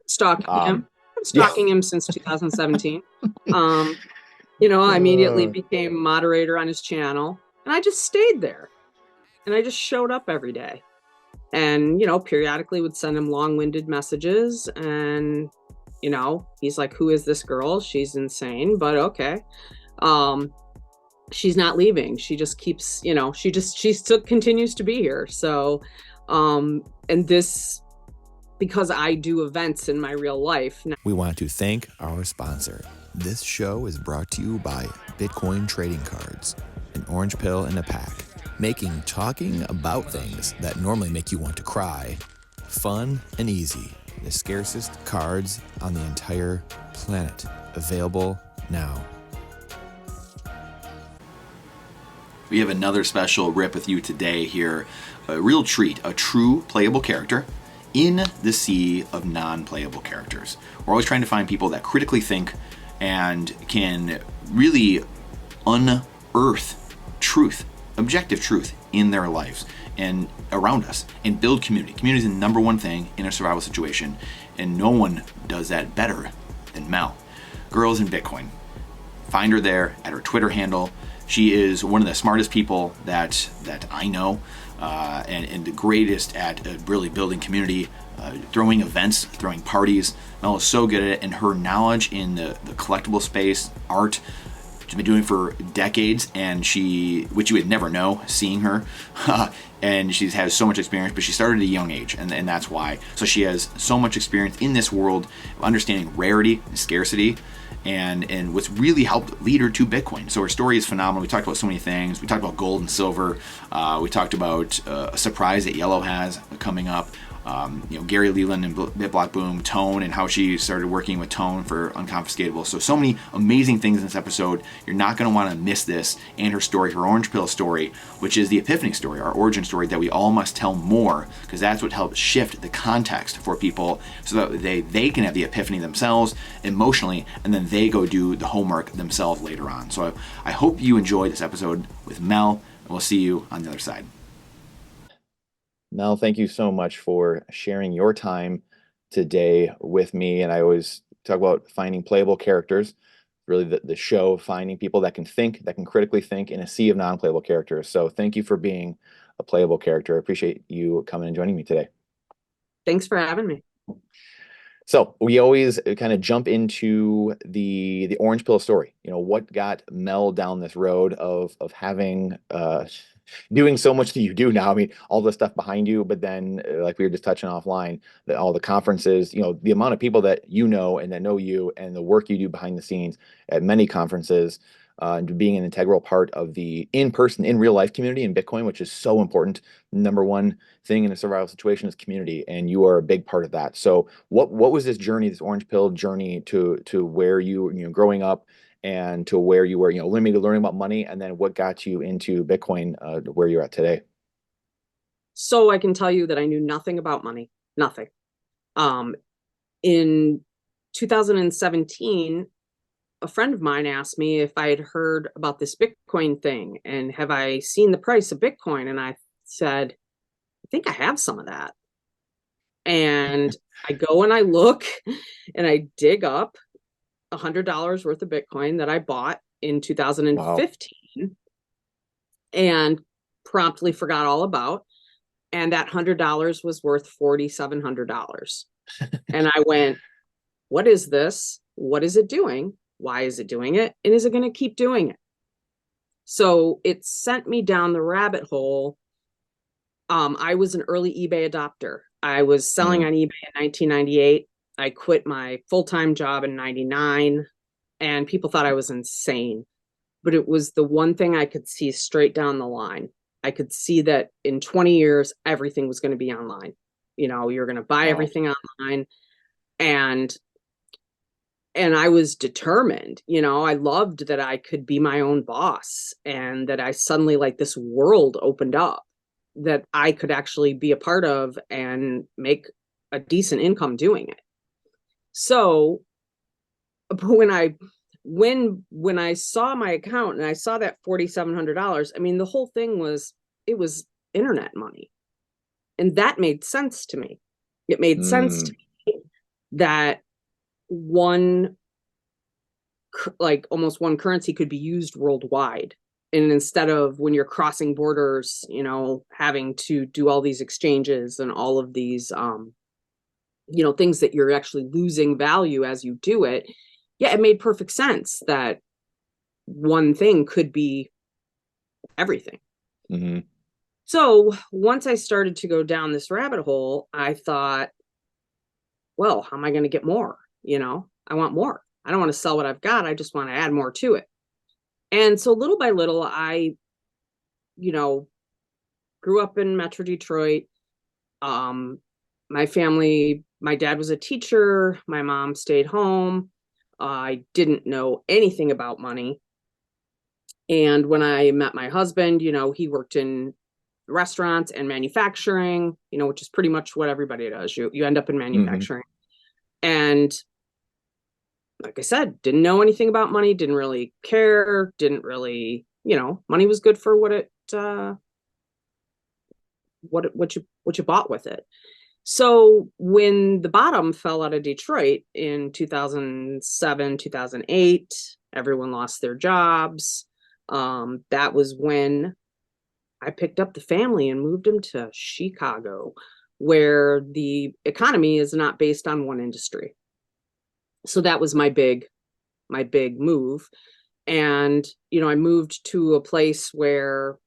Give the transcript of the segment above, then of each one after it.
Stalking him. I'm Yeah. stalking him since 2017. Um, I immediately Uh, became moderator on his channel, and I just stayed there. And I just showed up every day. And, periodically would send him long-winded messages. And, he's like, who is this girl? She's insane, but okay. Um, she's not leaving. She just keeps, she still continues to be here. So, and this, because I do events in my real life. We want to thank our sponsor. This show is brought to you by Bitcoin Trading Cards, an orange pill in a pack, making talking about things that normally make you want to cry fun and easy. The scarcest cards on the entire planet, available now. We have another special rip with you today here. A real treat, a true playable character in the sea of non-playable characters. We're always trying to find people that critically think and can really unearth truth, objective truth in their lives and around us, and build community. Community is the number one thing in a survival situation, and no one does that better than Mel. Girls in Bitcoin. Find her there at her Twitter handle. She is one of the smartest people that I know, and the greatest at really building community, throwing events, throwing parties. Mel is so good at it, and her knowledge in the collectible space, art, she's been doing for decades, and which you would never know seeing her, and she has so much experience, but she started at a young age, and that's why. So she has so much experience in this world of understanding rarity and scarcity, and what's really helped lead her to Bitcoin. So her story is phenomenal. We talked about so many things. We talked about gold and silver. We talked about a surprise that Yellow has coming up. Gary Leland and BitBlock Boom, Tone, and how she started working with Tone for Unconfiscatable. So many amazing things in this episode. You're not going to want to miss this, and her story, her Orange Pill story, which is the Epiphany story, our origin story that we all must tell more, because that's what helps shift the context for people so that they can have the epiphany themselves emotionally, and then they go do the homework themselves later on. So I hope you enjoyed this episode with Mel, and we'll see you on the other side. Mel, thank you so much for sharing your time today with me. And I always talk about finding playable characters, really the show of finding people that can think, that can critically think in a sea of non-playable characters. So thank you for being a playable character. I appreciate you coming and joining me today. Thanks for having me. So we always kind of jump into the orange pill story. What got Mel down this road of having doing so much that you do now. I mean, all the stuff behind you, but then like we were just touching offline, all the conferences, the amount of people that you know and that know you, and the work you do behind the scenes at many conferences, and being an integral part of the in-person, in real life community in Bitcoin, which is so important. Number one thing in a survival situation is community, and you are a big part of that. So what was this journey, this orange pill journey to where you growing up, and to where you were, learning about money, and then what got you into Bitcoin, where you're at today? So I can tell you that I knew nothing about money, nothing. In 2017, a friend of mine asked me if I had heard about this Bitcoin thing and have I seen the price of Bitcoin? And I said, I think I have some of that. And I go and I look and I dig up $100 worth of Bitcoin that I bought in Wow. 2015 and promptly forgot all about. And that $100 was worth $4,700. And I went, what is this? What is it doing? Why is it doing it? And is it going to keep doing it? So it sent me down the rabbit hole. I was an early eBay adopter. I was selling Mm. on eBay in 1998. I quit my full-time job in 99, and people thought I was insane. But it was the one thing I could see straight down the line. I could see that in 20 years, everything was going to be online. You're going to buy Wow. everything online. And I was determined. I loved that I could be my own boss, and that I suddenly, like, this world opened up that I could actually be a part of and make a decent income doing it. So when I saw my account and I saw that $4,700, I mean, the whole thing it was internet money. And that made sense to me. It made sense to Mm. me that one, like almost one currency could be used worldwide. And instead of when you're crossing borders, you know, having to do all these exchanges and all of these, you know, things that you're actually losing value as you do it. Yeah, it made perfect sense that one thing could be everything. Mm-hmm. So once I started to go down this rabbit hole, I thought, well, how am I going to get more? You know, I want more. I don't want to sell what I've got. I just want to add more to it. And so little by little, I, you know, grew up in Metro Detroit. My family, my dad was a teacher. My mom stayed home. I didn't know anything about money. And when I met my husband, you know, he worked in restaurants and manufacturing, you know, which is pretty much what everybody does. You end up in manufacturing. And like I said, didn't know anything about money, didn't really care, didn't really, you know, money was good for what you bought with it. So when the bottom fell out of Detroit in 2007, 2008, everyone lost their jobs. That was when I picked up the family and moved them to Chicago, where the economy is not based on one industry. So that was my big move. And, you know, I moved to a place where,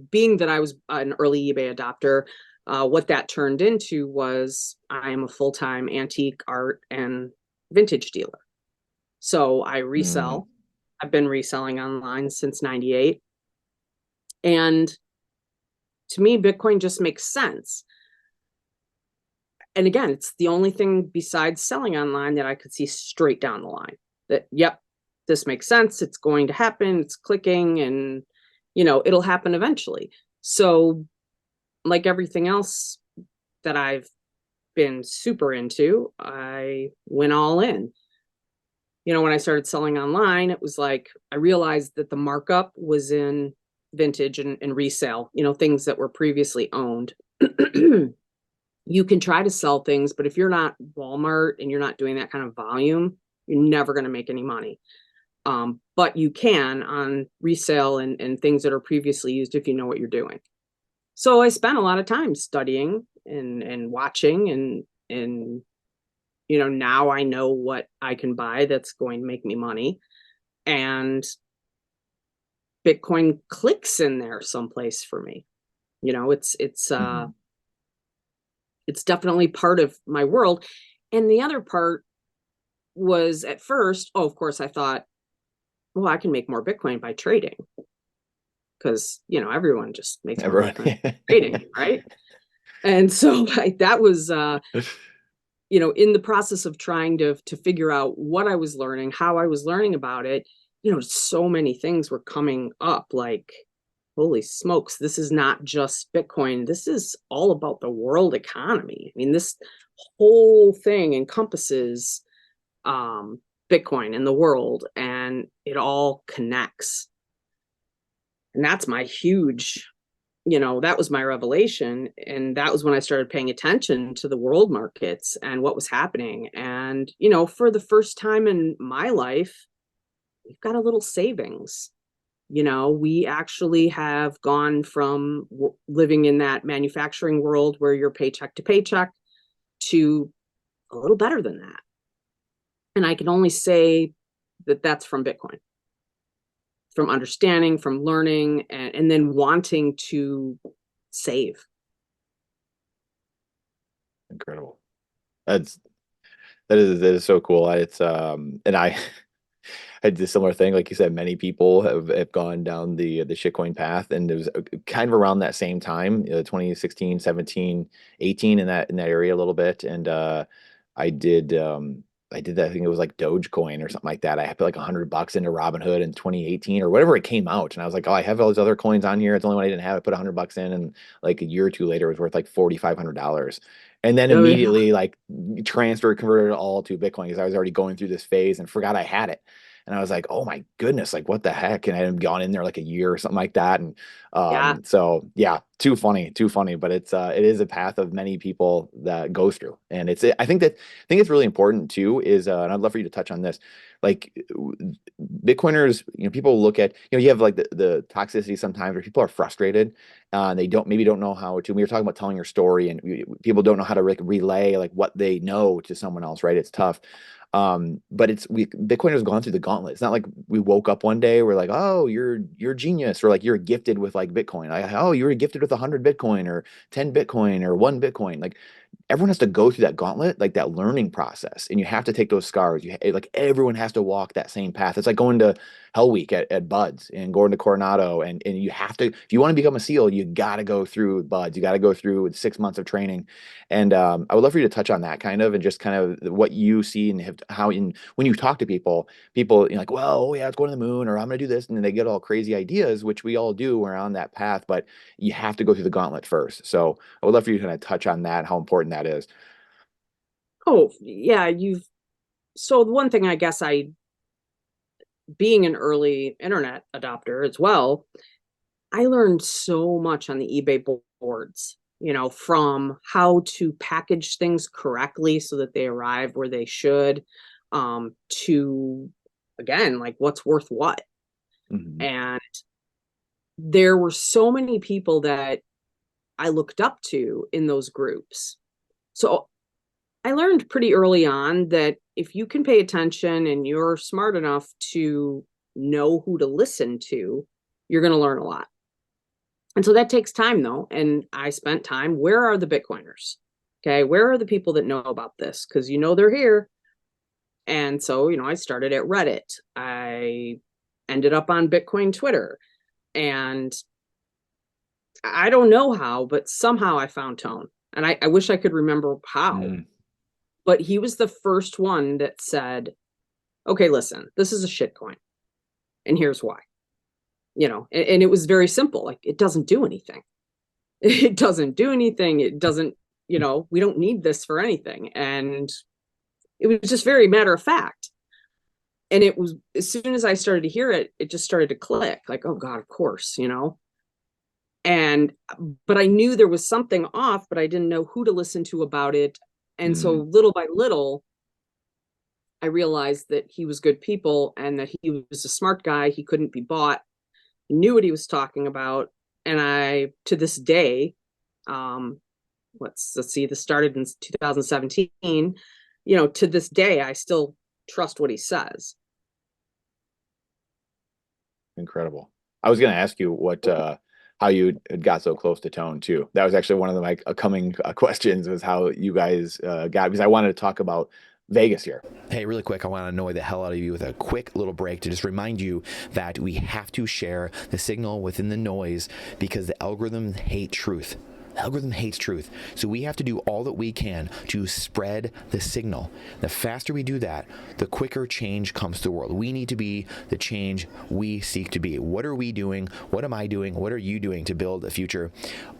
being that I was an early eBay adopter, what that turned into was I am a full-time antique art and vintage dealer. So I resell. I've been reselling online since 98. And to me, Bitcoin just makes sense. And again, it's the only thing besides selling online that I could see straight down the line that, yep, this makes sense. It's going to happen. It's clicking and, you know, it'll happen eventually. So like everything else that I've been super into, I went all in. You know, when I started selling online, it was like I realized that the markup was in vintage and resale, you know, things that were previously owned. You can try to sell things, but if you're not Walmart and you're not doing that kind of volume, you're never going to make any money. But you can on resale and things that are previously used if you know what you're doing. So I spent a lot of time studying and watching and you know, now I know what I can buy that's going to make me money. And Bitcoin clicks in there someplace for me. You know, it's definitely part of my world. And the other part was at first, oh, of course, I thought, well, I can make more Bitcoin by trading. Because, you know, everyone just makes more Bitcoin by trading, right? And so that was, you know, in the process of trying to figure out what I was learning, how I was learning about it, you know, so many things were coming up like, holy smokes, this is not just Bitcoin. This is all about the world economy. I mean, this whole thing encompasses Bitcoin and the world, and it all connects. And that's my huge, you know, that was my revelation. And that was when I started paying attention to the world markets and what was happening. And, you know, for the first time in my life, we've got a little savings. You know, we actually have gone from living in that manufacturing world where you're paycheck to paycheck to a little better than that. And I can only say that that's from Bitcoin, from understanding, from learning, and then wanting to save. Incredible. That is so cool. It's and I I did a similar thing. Like you said, many people have gone down the shitcoin path, and it was kind of around that same time, 2016, 17, 18 in that area a little bit. And I did I did that. I think it was like Dogecoin or something like that. I put like $100 into Robinhood in 2018 or whatever it came out, and I was like, oh, I have all these other coins on here. It's the only one I didn't have. I put $100 in, and like a year or two later, it was worth like $4,500. And then Oh, yeah. immediately like converted it all to Bitcoin because I was already going through this phase and forgot I had it. And I was like, oh my goodness, like what the heck? And I hadn't gone in there like a year or something like that. And Yeah. so yeah, too funny, too funny. But it is a path of many people that go through. And I think it's really important too, is and I'd love for you to touch on this. Like Bitcoiners, people look at, you have like the toxicity sometimes where people are frustrated, they don't know how to. We were talking about telling your story, and people don't know how to like relay like what they know to someone else, right? It's tough. But we Bitcoiners gone through the gauntlet. It's not like we woke up one day, we're like, oh, you're genius, or like you're gifted with like Bitcoin. Like, oh, you were gifted with 100 Bitcoin or 10 Bitcoin or 1 Bitcoin. Like everyone has to go through that gauntlet, like that learning process, and you have to take those scars. Like everyone has to walk that same path. It's like going to Hell Week at Buds and going to Coronado, and you have to, if you want to become a SEAL, you got to go through Buds. You got to go through 6 months of training, and I would love for you to touch on that kind of, and just kind of what you see and how when you talk to people like, well, oh yeah, it's going to the moon, or I'm going to do this, and then they get all crazy ideas, which we all do. We're on that path, but you have to go through the gauntlet first. So I would love for you to kind of touch on that, how important that is. Oh, yeah. So the one thing, I guess, being an early internet adopter as well, I learned so much on the eBay boards, from how to package things correctly so that they arrive where they should, to, again, like what's worth what. Mhm. And there were so many people that I looked up to in those groups. So I learned pretty early on that if you can pay attention and you're smart enough to know who to listen to, you're going to learn a lot. And so that takes time, though. And I spent time. Where are the Bitcoiners? Okay. Where are the people that know about this? Because they're here. And so, I started at Reddit. I ended up on Bitcoin Twitter. And I don't know how, but somehow I found Tone. And I wish I could remember how. Mm. But he was the first one that said, okay, listen, this is a shitcoin. And here's why. And it was very simple. Like, it doesn't do anything. It doesn't do anything. It doesn't, we don't need this for anything. And it was just very matter of fact. And it was, as soon as I started to hear it, it just started to click, like, oh God, of course, but I knew there was something off, but I didn't know who to listen to about it. And so little by little, I realized that he was good people and that he was a smart guy. He couldn't be bought. He knew what he was talking about. And I, to this day, let's see, this started in 2017. To this day, I still trust what he says. Incredible. I was going to ask you how you got so close to Tone too. That was actually one of my coming questions, was how you guys got, because I wanted to talk about Vegas here. Hey, really quick, I want to annoy the hell out of you with a quick little break to just remind you that we have to share the signal within the noise, because the algorithms hate truth. The algorithm hates truth. So we have to do all that we can to spread the signal. The faster we do that, the quicker change comes to the world. We need to be the change we seek to be. What are we doing? What am I doing? What are you doing to build a future?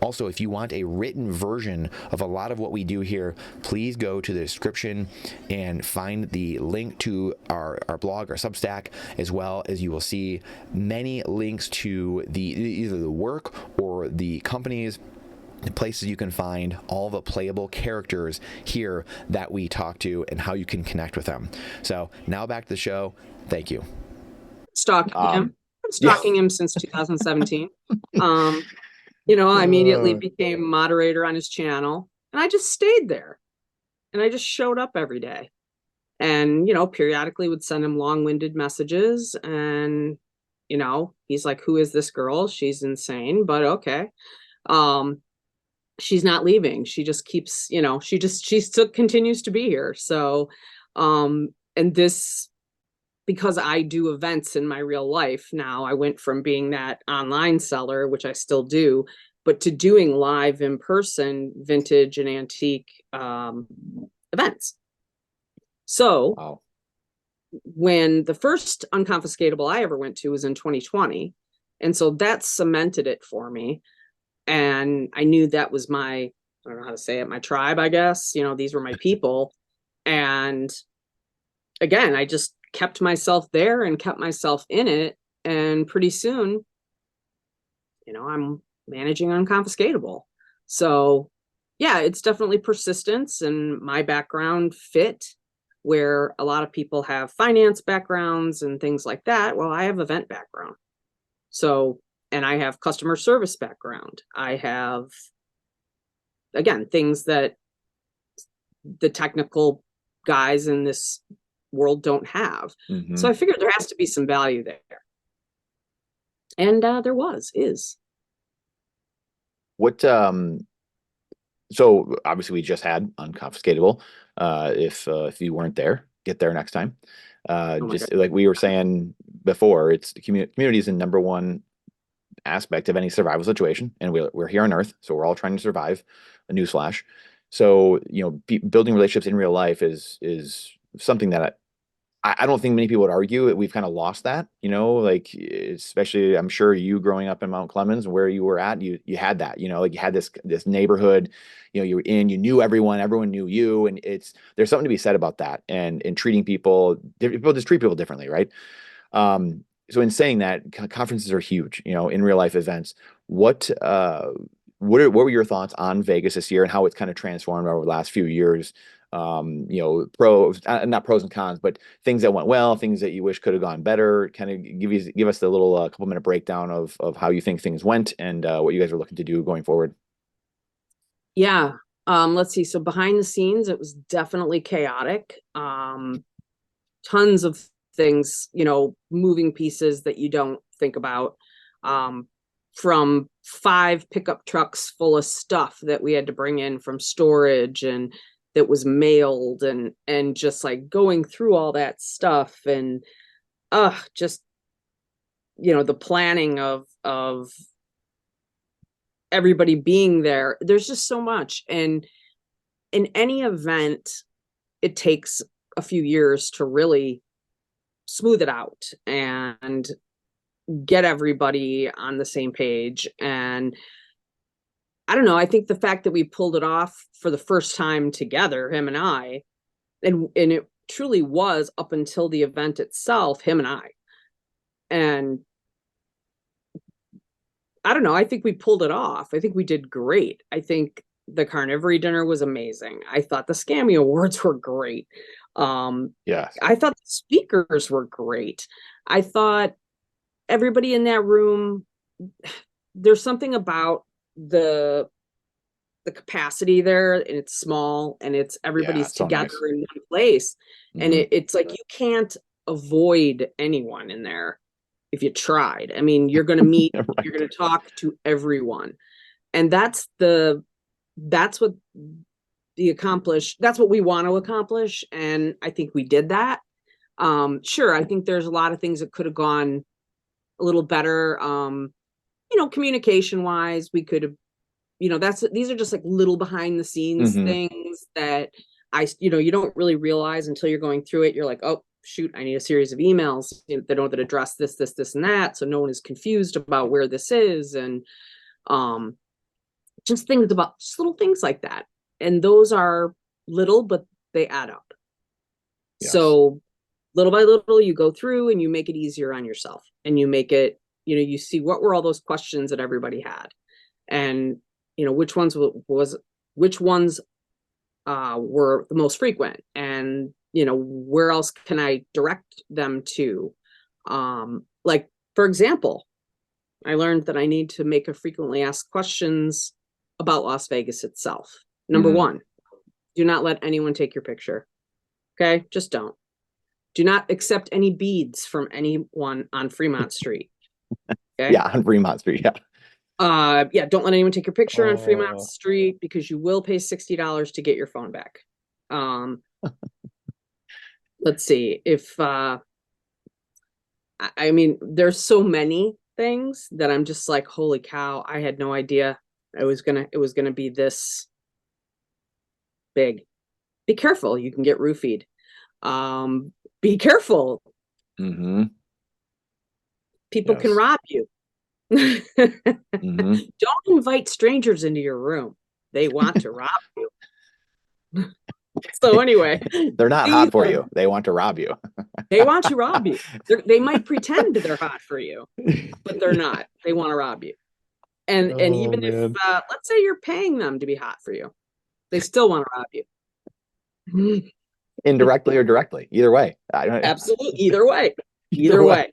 Also, if you want a written version of a lot of what we do here, please go to the description and find the link to our blog, our Substack, as well as you will see many links to either the work or the companies, the places you can find all the playable characters here that we talk to and how you can connect with them. So now back to the show. Thank you. Stalking him. I'm stalking him since 2017. I immediately became moderator on his channel, and I just stayed there, and I just showed up every day, and periodically would send him long-winded messages, and he's like, who is this girl? She's insane, but okay. She's not leaving. She just keeps, she still continues to be here. So, and this, because I do events in my real life now, I went from being that online seller, which I still do, but to doing live in person vintage and antique events. So Wow. When the first Unconfiscatable I ever went to was in 2020. And so that cemented it for me. And I knew that was I don't know how to say it, my tribe, I guess. These were my people. And again, I just kept myself there and kept myself in it. And pretty soon, I'm managing unconfiscatable. So yeah, it's definitely persistence, and my background fit where a lot of people have finance backgrounds and things like that. Well, I have event background. So, and I have customer service background. I have, again, things that the technical guys in this world don't have. Mm-hmm. So I figured there has to be some value there. And there is. What, so obviously we just had unconfiscatable. If you weren't there, get there next time. Just like we were saying before, it's the community is the number one aspect of any survival situation, and we're here on Earth, so we're all trying to survive. A newsflash. So building relationships in real life is something that I don't think many people would argue. We've kind of lost that, like especially I'm sure you growing up in Mount Clemens, where you were at, you had that, like you had this neighborhood, you were in, you knew everyone knew you, and there's something to be said about that, and treating people just treat people differently, right? So in saying that, conferences are huge, in real life events. What were your thoughts on Vegas this year and how it's kind of transformed over the last few years? Pros, not pros and cons, but things that went well, things that you wish could have gone better. Kind of give us the little couple minute breakdown of how you think things went and what you guys are looking to do going forward. Yeah. Let's see. So behind the scenes, it was definitely chaotic. Tons of things, moving pieces that you don't think about. From 5 pickup trucks full of stuff that we had to bring in from storage and that was mailed, and just like going through all that stuff, and just the planning of everybody being there. There's just so much, and in any event it takes a few years to really smooth it out and get everybody on the same page. And I don't know, I think the fact that we pulled it off for the first time together, him and I, and it truly was up until the event itself, him and I. And I don't know, I think we pulled it off. I think we did great. I think the Carnivory dinner was amazing. I thought the Scammy Awards were great. Yeah. I thought the speakers were great. I thought everybody in that room, there's something about the capacity there, and it's small, and it's everybody's together in one place. Mm-hmm. And it's like you can't avoid anyone in there if you tried. I mean, you're going to meet, right. You're going to talk to everyone. And that's what that's what we want to accomplish. And I think we did that. Sure, I think there's a lot of things that could have gone a little better. Communication wise, we could have, these are just like little behind the scenes mm-hmm. things that you don't really realize until you're going through it. You're like, oh shoot, I need a series of emails that address this, and that. So no one is confused about where this is. And just little things like that. And those are little, but they add up. Yes. So little by little, you go through and you make it easier on yourself, and you make it, you see what were all those questions that everybody had, and which ones were the most frequent, and where else can I direct them to? Like, for example, I learned that I need to make a frequently asked questions about Las Vegas itself. Number one, do not let anyone take your picture. Okay, just don't. Do not accept any beads from anyone on Fremont Street. Okay? Yeah, on Fremont Street, yeah. Don't let anyone take your picture on Fremont Street, because you will pay $60 to get your phone back. Let's see if I mean, there's so many things that I'm just like, holy cow, I had no idea it was gonna be this big. Be careful, you can get roofied. Be careful. Mm-hmm. People can rob you. Mm-hmm. Don't invite strangers into your room. They want to rob you. So anyway, They're not hot for you. They want to rob you. they want to rob you. They might pretend they're hot for you, but they're not. They want to rob you. And even if let's say you're paying them to be hot for you, they still want to rob you. Indirectly or directly, either way. Absolutely, either way. Either way.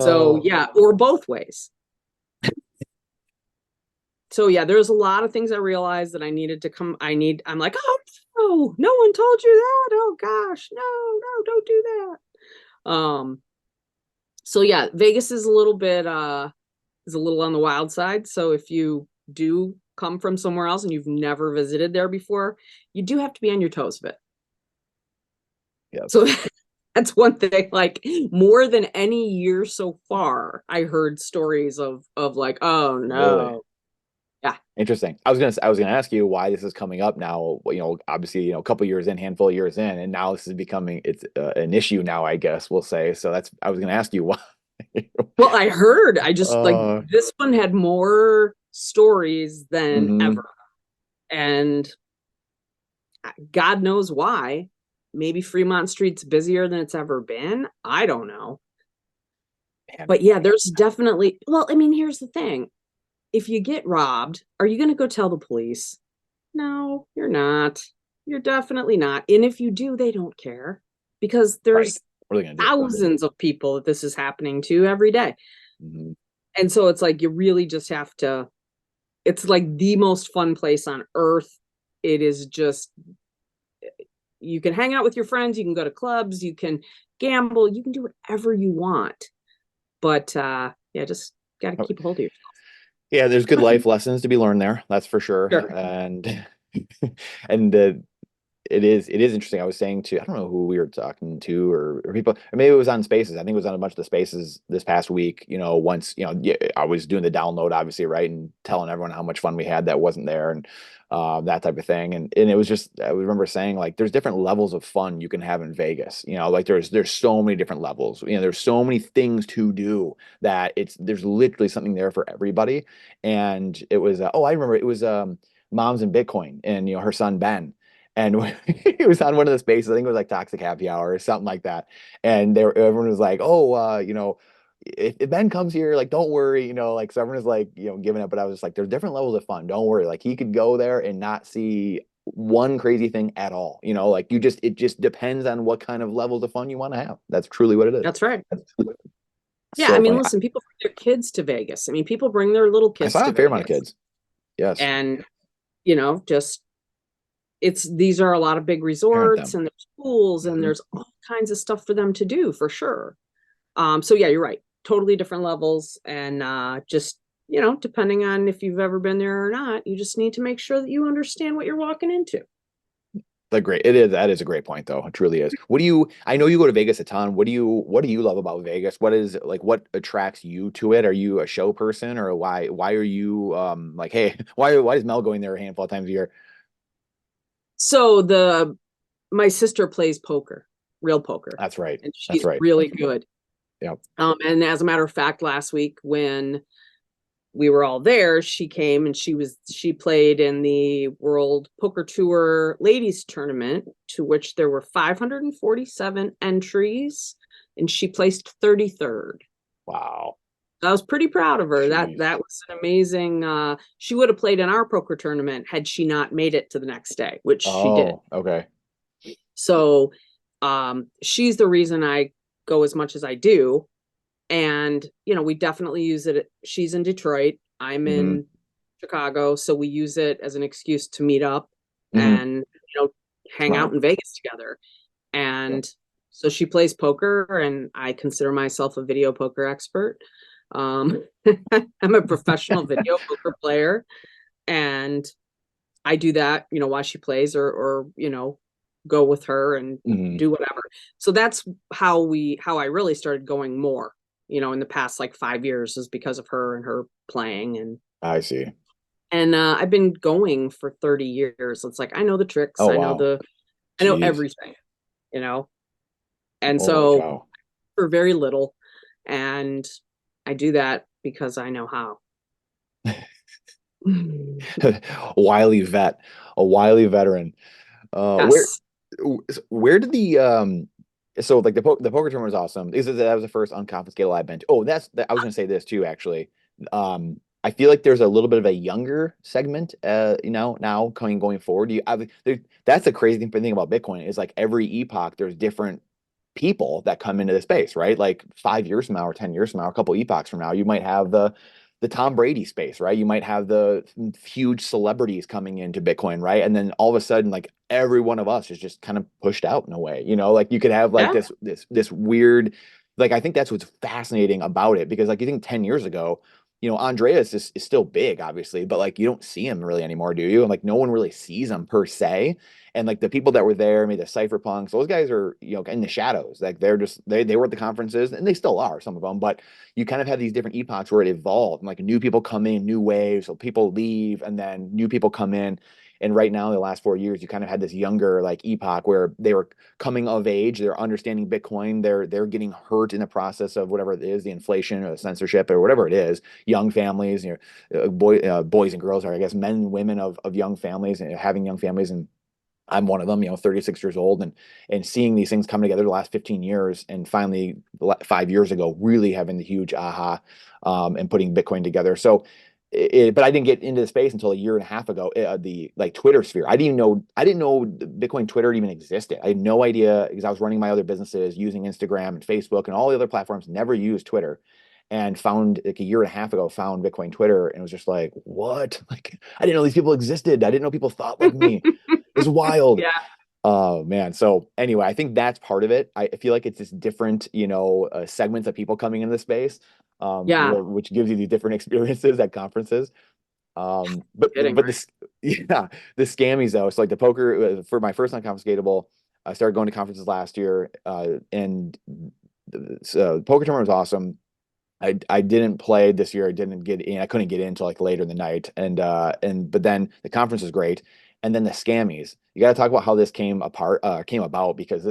So yeah, or both ways. So yeah, there's a lot of things I realized that I needed to come. I'm like, oh no one told you that. Oh gosh, no, don't do that. So yeah, Vegas is a little bit on the wild side. So if you do come from somewhere else and you've never visited there before, you do have to be on your toes a bit. Yeah. So that's one thing. Like more than any year so far, I heard stories of like, oh no. Really? Yeah. Interesting. I was gonna ask you why this is coming up now. Obviously, a couple years in, handful of years in, and now this is becoming an issue now, I guess we'll say. So I was gonna ask you why. Well, I heard. I just like this one had more stories than ever, and God knows why. Maybe Fremont Street's busier than it's ever been. I don't know. Man. But yeah, there's definitely. Well, I mean, here's the thing. If you get robbed, are you going to go tell the police? No, you're not. You're definitely not. And if you do, they don't care because there's thousands of people that this is happening to every day. And so it's like, you really just have to, it's like the most fun place on earth. It is just, you can hang out with your friends. You can go to clubs, you can gamble, you can do whatever you want. But yeah, just got to keep a hold of yourself. Yeah, there's good life lessons to be learned there. That's for sure. And it is interesting. I was saying I don't know who we were talking to or people, or maybe it was on Spaces. I think it was on a bunch of the Spaces this past week. Once, I was doing the download, obviously, right, and telling everyone how much fun we had that wasn't there, and that type of thing. And it was just, I remember saying, like, there's different levels of fun you can have in Vegas. Like there's so many different levels. There's so many things to do that there's literally something there for everybody. And it was I remember it was Moms and Bitcoin, and her son Ben. And he was on one of the Spaces. I think it was like Toxic Happy Hour or something like that. And everyone was like, if Ben comes here, like, don't worry, like, so everyone was like, giving up. But I was just like, there's different levels of fun. Don't worry. Like, he could go there and not see one crazy thing at all. Like, it just depends on what kind of levels of fun you want to have. That's truly what it is. That's right. Yeah, I mean, funny. Listen, people bring their kids to Vegas. I mean, people bring their little kids to Vegas. I saw a fair amount of kids. Yes. And, just these are a lot of big resorts, and there's pools, and there's all kinds of stuff for them to do, for sure. So yeah, you're right. Totally different levels. And just, depending on if you've ever been there or not, you just need to make sure that you understand what you're walking into. That is a great point, though. It truly is. I know you go to Vegas a ton. What do you love about Vegas? What attracts you to it? Are you a show person, or why are you like, hey, why is Mel going there a handful of times a year? So my sister plays poker, real poker. That's right. And she's really good. Yep. And as a matter of fact, last week when we were all there, she came and she played in the World Poker Tour Ladies Tournament, to which there were 547 entries, and she placed 33rd. Wow. I was pretty proud of her. Jeez. That was an amazing. She would have played in our poker tournament had she not made it to the next day, which she did. Okay. So, she's the reason I go as much as I do, and we definitely use it. She's in Detroit. I'm in Chicago, so we use it as an excuse to meet up and hang out in Vegas together. And so she plays poker, and I consider myself a video poker expert. I'm a professional video poker player, and I do that, while she plays, or go with her and do whatever. So that's how I really started going more, in the past like 5 years, is because of her and her playing. And I see. And I've been going for 30 years. It's like, I know the tricks. I know everything, and so for very little. And I do that because I know how. A wily veteran. Where Yes. where did the so like the poker tournament was awesome. That was the first unconfiscatable I've been to. Oh, I was gonna say this too, actually. I feel like there's a little bit of a younger segment, now going forward. That's the crazy thing about Bitcoin is like every epoch, there's different people that come into the space, right? Like 5 years from now or 10 years from now, a couple epochs from now, you might have the Tom Brady space, right? You might have the huge celebrities coming into Bitcoin, right? And then all of a sudden, like every one of us is just kind of pushed out in a way, like you could have like Yeah. this weird, like I think that's what's fascinating about it because like you think 10 years ago, Andreas is still big, obviously, but like you don't see him really anymore, do you? And like no one really sees him per se. And like the people that were there, maybe the cypherpunks, those guys are, in the shadows. Like they're just they were at the conferences and they still are, some of them, but you kind of have these different epochs where it evolved and like new people come in, new waves, so people leave and then new people come in. And right now, in the last 4 years, you kind of had this younger like epoch where they were coming of age, they're understanding Bitcoin, they're getting hurt in the process of whatever it is, the inflation or the censorship or whatever it is. Young families, boys and girls, or I guess men and women of young families and having young families, and I'm one of them, 36 years old, and seeing these things come together the last 15 years, and finally 5 years ago, really having the huge aha, and putting Bitcoin together. So, but I didn't get into the space until a year and a half ago. The like Twitter sphere, I didn't know Bitcoin Twitter even existed. I had no idea because I was running my other businesses using Instagram and Facebook and all the other platforms. Never used Twitter, and found like a year and a half ago, found Bitcoin Twitter, and was just like, what? Like I didn't know these people existed. I didn't know people thought like me. It's wild. Yeah. Oh man. So anyway, I think that's part of it. I feel like it's just different, segments of people coming into the space, Yeah. which gives you these different experiences at conferences. But Kidding, but right? this, yeah, the scammies though. So like the poker for my first unconfiscatable, I started going to conferences last year, and so the poker tournament was awesome. I didn't play this year. I didn't get in. I couldn't get in until like later in the night. But then the conference was great. And then the scammies. You got to talk about how this came about because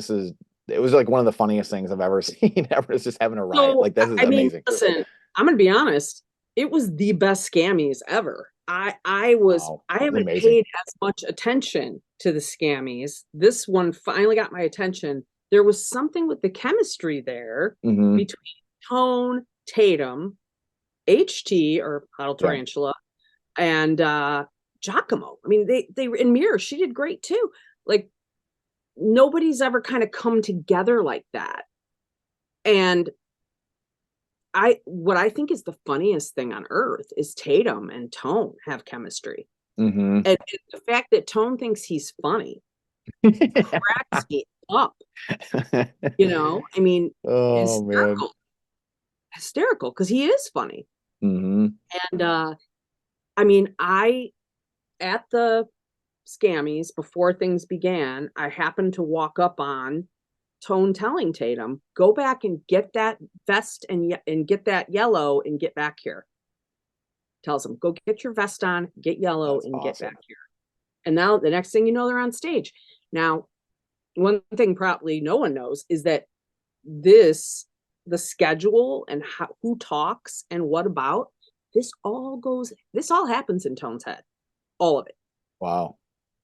it was like one of the funniest things I've ever seen ever. It's just having a riot. So, Like this is I mean, amazing. listen, I'm gonna be honest. It was the best scammies ever. Wow. I It's haven't amazing. paid as much attention to the scammies. This one finally got my attention. There was something with the chemistry there Hmm. between Tone, Tatum, HT or Huddle Yeah. Tarantula, and Giacomo. I mean, they were in Mirror. She did great too. Like nobody's ever kind of come together like that. And what I think is the funniest thing on earth is Tatum and Tone have chemistry. Hmm. And the fact that Tone thinks he's funny cracks me up. I mean, Oh man. hysterical, hysterical, because he is funny. Hmm. And I mean, I at the scammies before things began, I happened to walk up on Tone telling Tatum, "Go back and get that vest and get that yellow and get back here." Tells him, "Go get your vest on, get yellow, That's and get awesome. back here." And now the next thing you know, they're on stage. Now, one thing probably no one knows is that this, the schedule and who talks and what about, this all happens in Tone's head. All of it. Wow.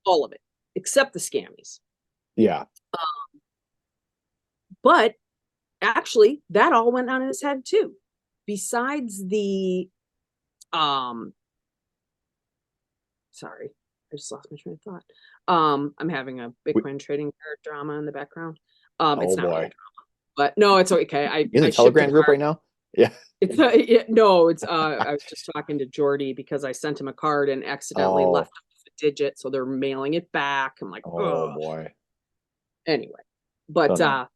All of it. Except the scammies. Yeah. But actually, that all went on in his head too. Besides the sorry, I just lost my train of thought. I'm having a We, Bitcoin trading card drama in the background. oh It's not really boy. a drama, but no, it's okay. In I the shipped a Telegram group card. right now? Yeah. It's no, it's I was just talking to Jordy because I sent him a card and accidentally Oh, left a digit, so they're mailing it back. I'm like, oh oh, boy. anyway. Oh But no.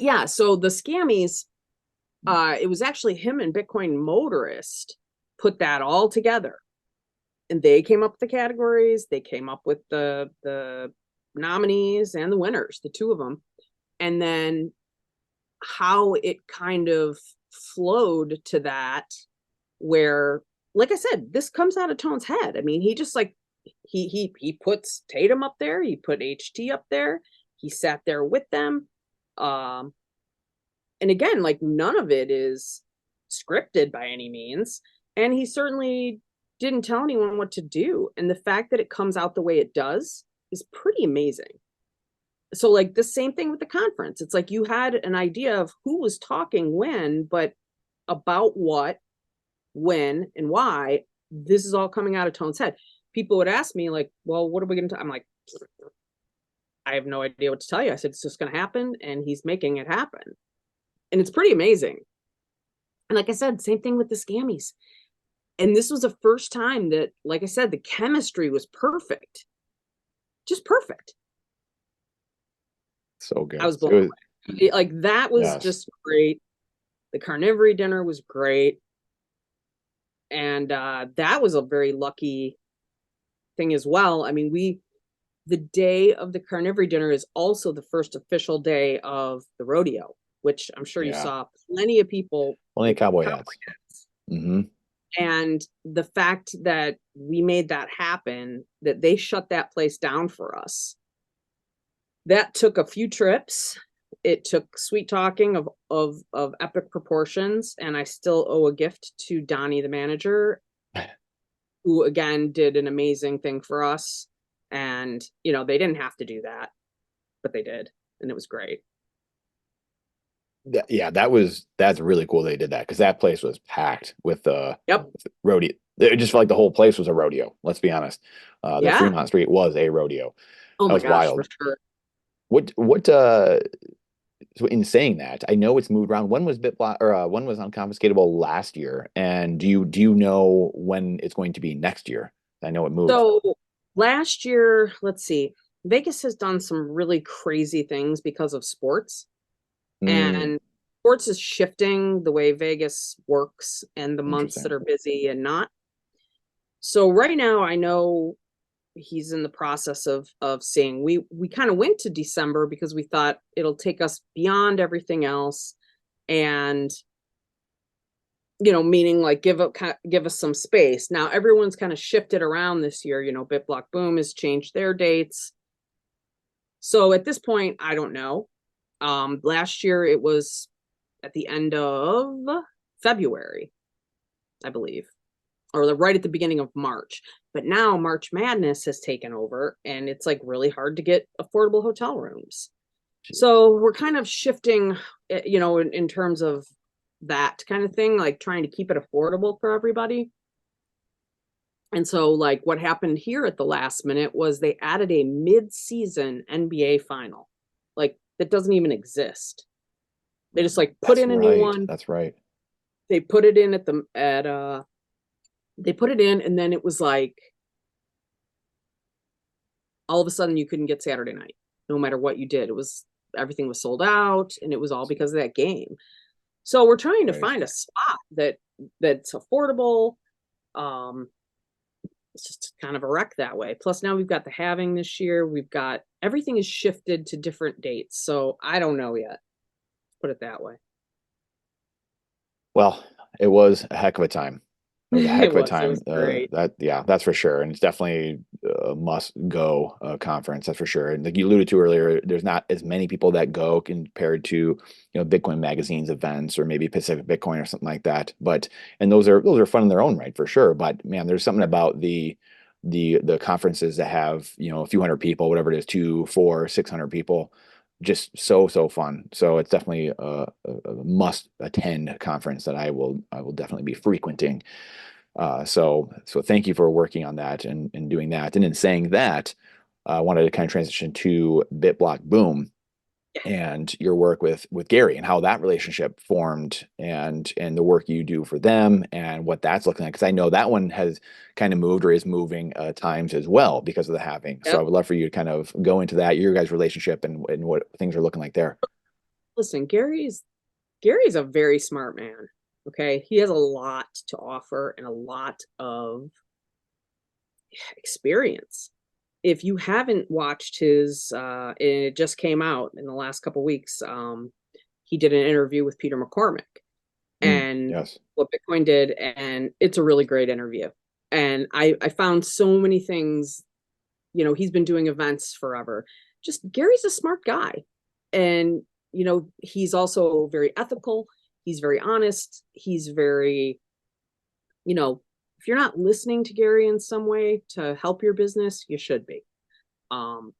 yeah, so the scammies, it was actually him and Bitcoin Motorist put that all together. And they came up with the categories, they came up with the nominees and the winners, the two of them. And then how it kind of flowed to that, where, like I said, this comes out of Tone's head. I mean, he just like he puts Tatum up there, he put HT up there, he sat there with them. Um, and again, like none of it is scripted by any means. And he certainly didn't tell anyone what to do. And the fact that it comes out the way it does, is pretty amazing. So like the same thing with the conference. It's like you had an idea of who was talking when, but about what, when, and why, this is all coming out of Tone's head. People would ask me like, well, what are we going to, I'm like, I have no idea what to tell you. I said, it's just going to happen. And he's making it happen. And it's pretty amazing. And like I said, same thing with the scammies. And this was the first time that, like I said, the chemistry was perfect. Just perfect. So good. I was blown away. Like that was just great. The carnivory dinner was great. And that was a very lucky thing as well. I mean, the day of the carnivory dinner is also the first official day of the rodeo, which I'm sure you saw plenty of people. Only cowboy hats. Mm-hmm. And the fact that we made that happen, that they shut that place down for us, that took a few trips. It took sweet talking of epic proportions, and I still owe a gift to Donnie, the manager, who again did an amazing thing for us. And you know, they didn't have to do that, but they did, and it was great. Yeah, that's really cool they did that, because that place was packed with Yep. rodeo. It just felt like the whole place was a rodeo. Let's be honest. The Fremont Street was a rodeo. Oh that my was gosh, wild. for sure. So in saying that, I know it's moved around. When was BitBlock, or when was Unconfiscatable last year? And do you know when it's going to be next year? I know it moved. So last year, let's see, Vegas has done some really crazy things because of sports. And sports is shifting the way Vegas works and the months that are busy and not. So right now, I know he's in the process of seeing. We kind of went to December because we thought it'll take us beyond everything else, and you know, meaning like give us some space. Now everyone's kind of shifted around this year. You know, BitBlock Boom has changed their dates. So at this point, I don't know. Last year it was at the end of February, I believe, or right at the beginning of March. But now March Madness has taken over, and it's like really hard to get affordable hotel rooms. So we're kind of shifting, you know, in terms of that kind of thing, like trying to keep it affordable for everybody. And so like what happened here at the last minute was they added a mid-season NBA final. Like that doesn't even exist. They just like put in a new one. That's right. They put it in they put it in, and then it was like all of a sudden you couldn't get Saturday night, no matter what you did. Everything was sold out, and it was all because of that game. So we're trying to find a spot that's affordable. It's just kind of a wreck that way. Plus now we've got the halving this year. We've got everything is shifted to different dates. So I don't know yet. Put it that way. Well, it was a heck of a time. It was a heck of a time. It was great. That's for sure. And it's definitely a must go conference. That's for sure. And like you alluded to earlier, there's not as many people that go compared to, you know, Bitcoin Magazine's events or maybe Pacific Bitcoin or something like that. And those are fun in their own right for sure. But man, there's something about the conferences that have, you know, a few hundred people, whatever it is, 200, 400, 600 people, just so fun. So it's definitely a must attend conference that I will definitely be frequenting. So thank you for working on that and doing that. And in saying that, I wanted to kind of transition to BitBlock Boom and your work with Gary and how that relationship formed, and the work you do for them and what that's looking like. Because I know that one has kind of moved or is moving times as well because of the halving. Yep. So I would love for you to kind of go into that, your guys' relationship and what things are looking like there. Listen, Gary's a very smart man. Okay. He has a lot to offer and a lot of experience. If you haven't watched his, it just came out in the last couple of weeks. He did an interview with Peter McCormick and what Bitcoin did. And it's a really great interview. And I found so many things, you know, he's been doing events forever. Just Gary's a smart guy. And, you know, he's also very ethical. He's very honest. He's very, you know, if you're not listening to Gary in some way to help your business, you should be. Um,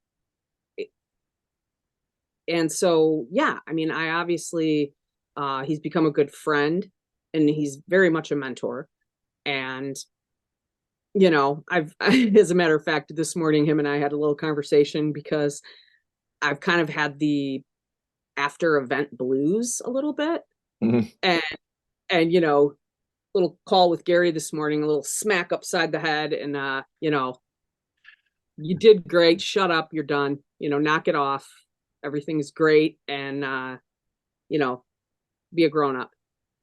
and so, yeah, I mean, I obviously, he's become a good friend, and he's very much a mentor. And, as a matter of fact, this morning, him and I had a little conversation because I've kind of had the after event blues a little bit. Mhm. And, little call with Gary this morning, a little smack upside the head. And, you did great. Shut up. You're done. Knock it off. Everything's great. And, be a grown up.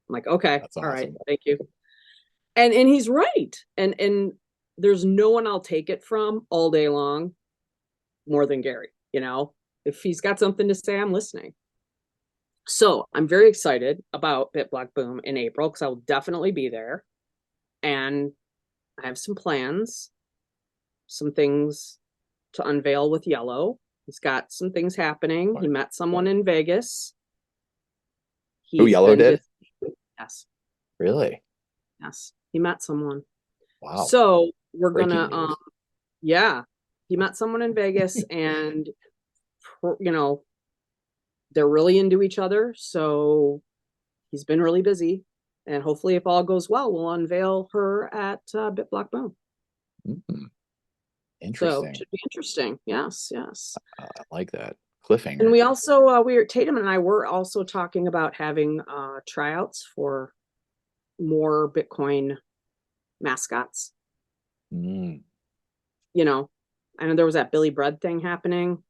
I'm like, okay, That's all right, awesome. thank you. And he's right. And there's no one I'll take it from all day long more than Gary. If he's got something to say, I'm listening. So I'm very excited about Bit Black Boom in April because I will definitely be there. And I have some plans, some things to unveil with Yellow. He's got some things happening. He met someone in Vegas. Who, Yellow did? Yes. Really? Yes. He met someone. Wow. So we're Breaking gonna news. yeah. He met someone in Vegas and they're really into each other. So he's been really busy. And hopefully, if all goes well, we'll unveil her at Bit Black Boom. Mm, So interesting. it should be interesting. Yes, yes. I like that. Cliffhanger. And we also, Tatum and I were also talking about having tryouts for more Bitcoin mascots. Mm. I know there was that Billy Bread thing happening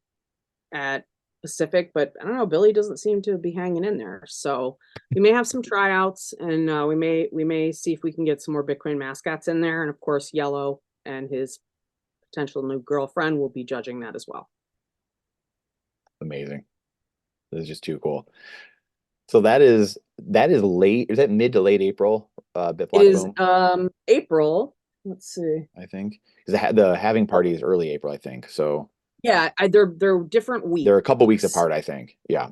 at Pacific, but I don't know, Billy doesn't seem to be hanging in there. So we may have some tryouts, and we may see if we can get some more Bitcoin mascots in there. And of course, Yellow and his potential new girlfriend will be judging that as well. Amazing. This is just too cool. So that is late. Is that mid to late April? Bit Black It is Boom? April. Let's see. I think because the having party is early April, I think. So Yeah, they're different weeks. they're a couple weeks apart, I think. Yeah.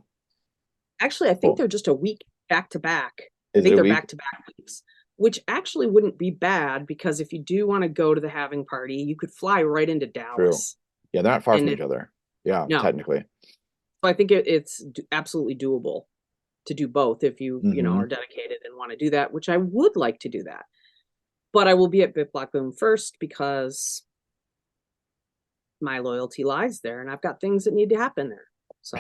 Actually, I think they're just a week back to back. I think they're back to back weeks, which actually wouldn't be bad because if you do want to go to the having party, you could fly right into Dallas. True. Yeah, they're not far from each other. Yeah, no. Technically. So I think it's absolutely doable to do both if you are dedicated and want to do that, which I would like to do that. But I will be at Bit Black Boom first because my loyalty lies there, and I've got things that need to happen there. So,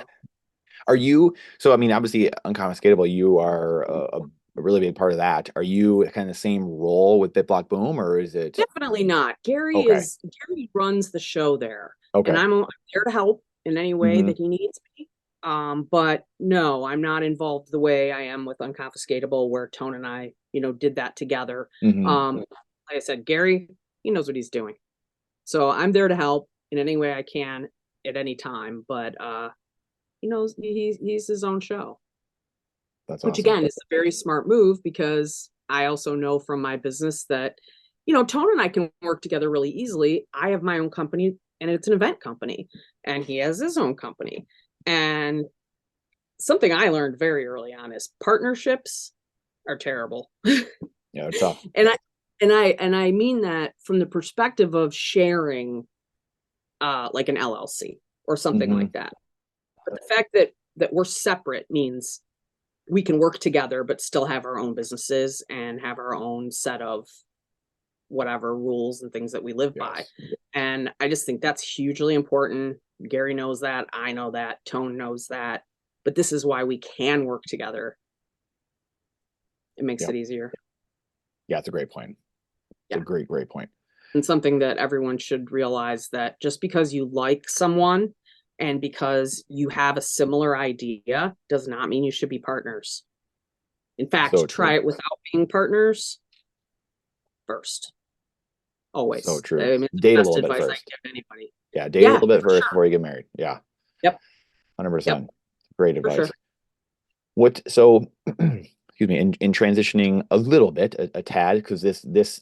are you? So I mean, obviously, Unconfiscatable, you are a really big part of that. Are you kind of the same role with Bit Black Boom, or is it? Definitely not. Gary runs the show there, and I'm there to help in any way that he needs me. But no, I'm not involved the way I am with Unconfiscatable, where Tone and I, did that together. Like I said, Gary, he knows what he's doing. So I'm there to help in any way I can at any time. But he knows he's his own show. That's Which awesome. again is a very smart move because I also know from my business that, Tone and I can work together really easily. I have my own company and it's an event company, and he has his own company. And something I learned very early on is partnerships are terrible. Yeah, tough. And I mean that from the perspective of sharing like an LLC or something like that. But the fact that we're separate means we can work together but still have our own businesses and have our own set of whatever rules and things that we live by. And I just think that's hugely important. Gary knows that. I know that. Tone knows that. But this is why we can work together. It makes it easier. Yeah, it's a great point. It's a great point. And something that everyone should realize, that just because you like someone and because you have a similar idea does not mean you should be partners. In fact, try it without being partners first. Always. So true. I mean, date a little bit first. I give anybody. Yeah, date a little bit first before you get married. Yeah. Yep. 100%. Great advice. Sure. So excuse me, in transitioning a little bit, a tad, because this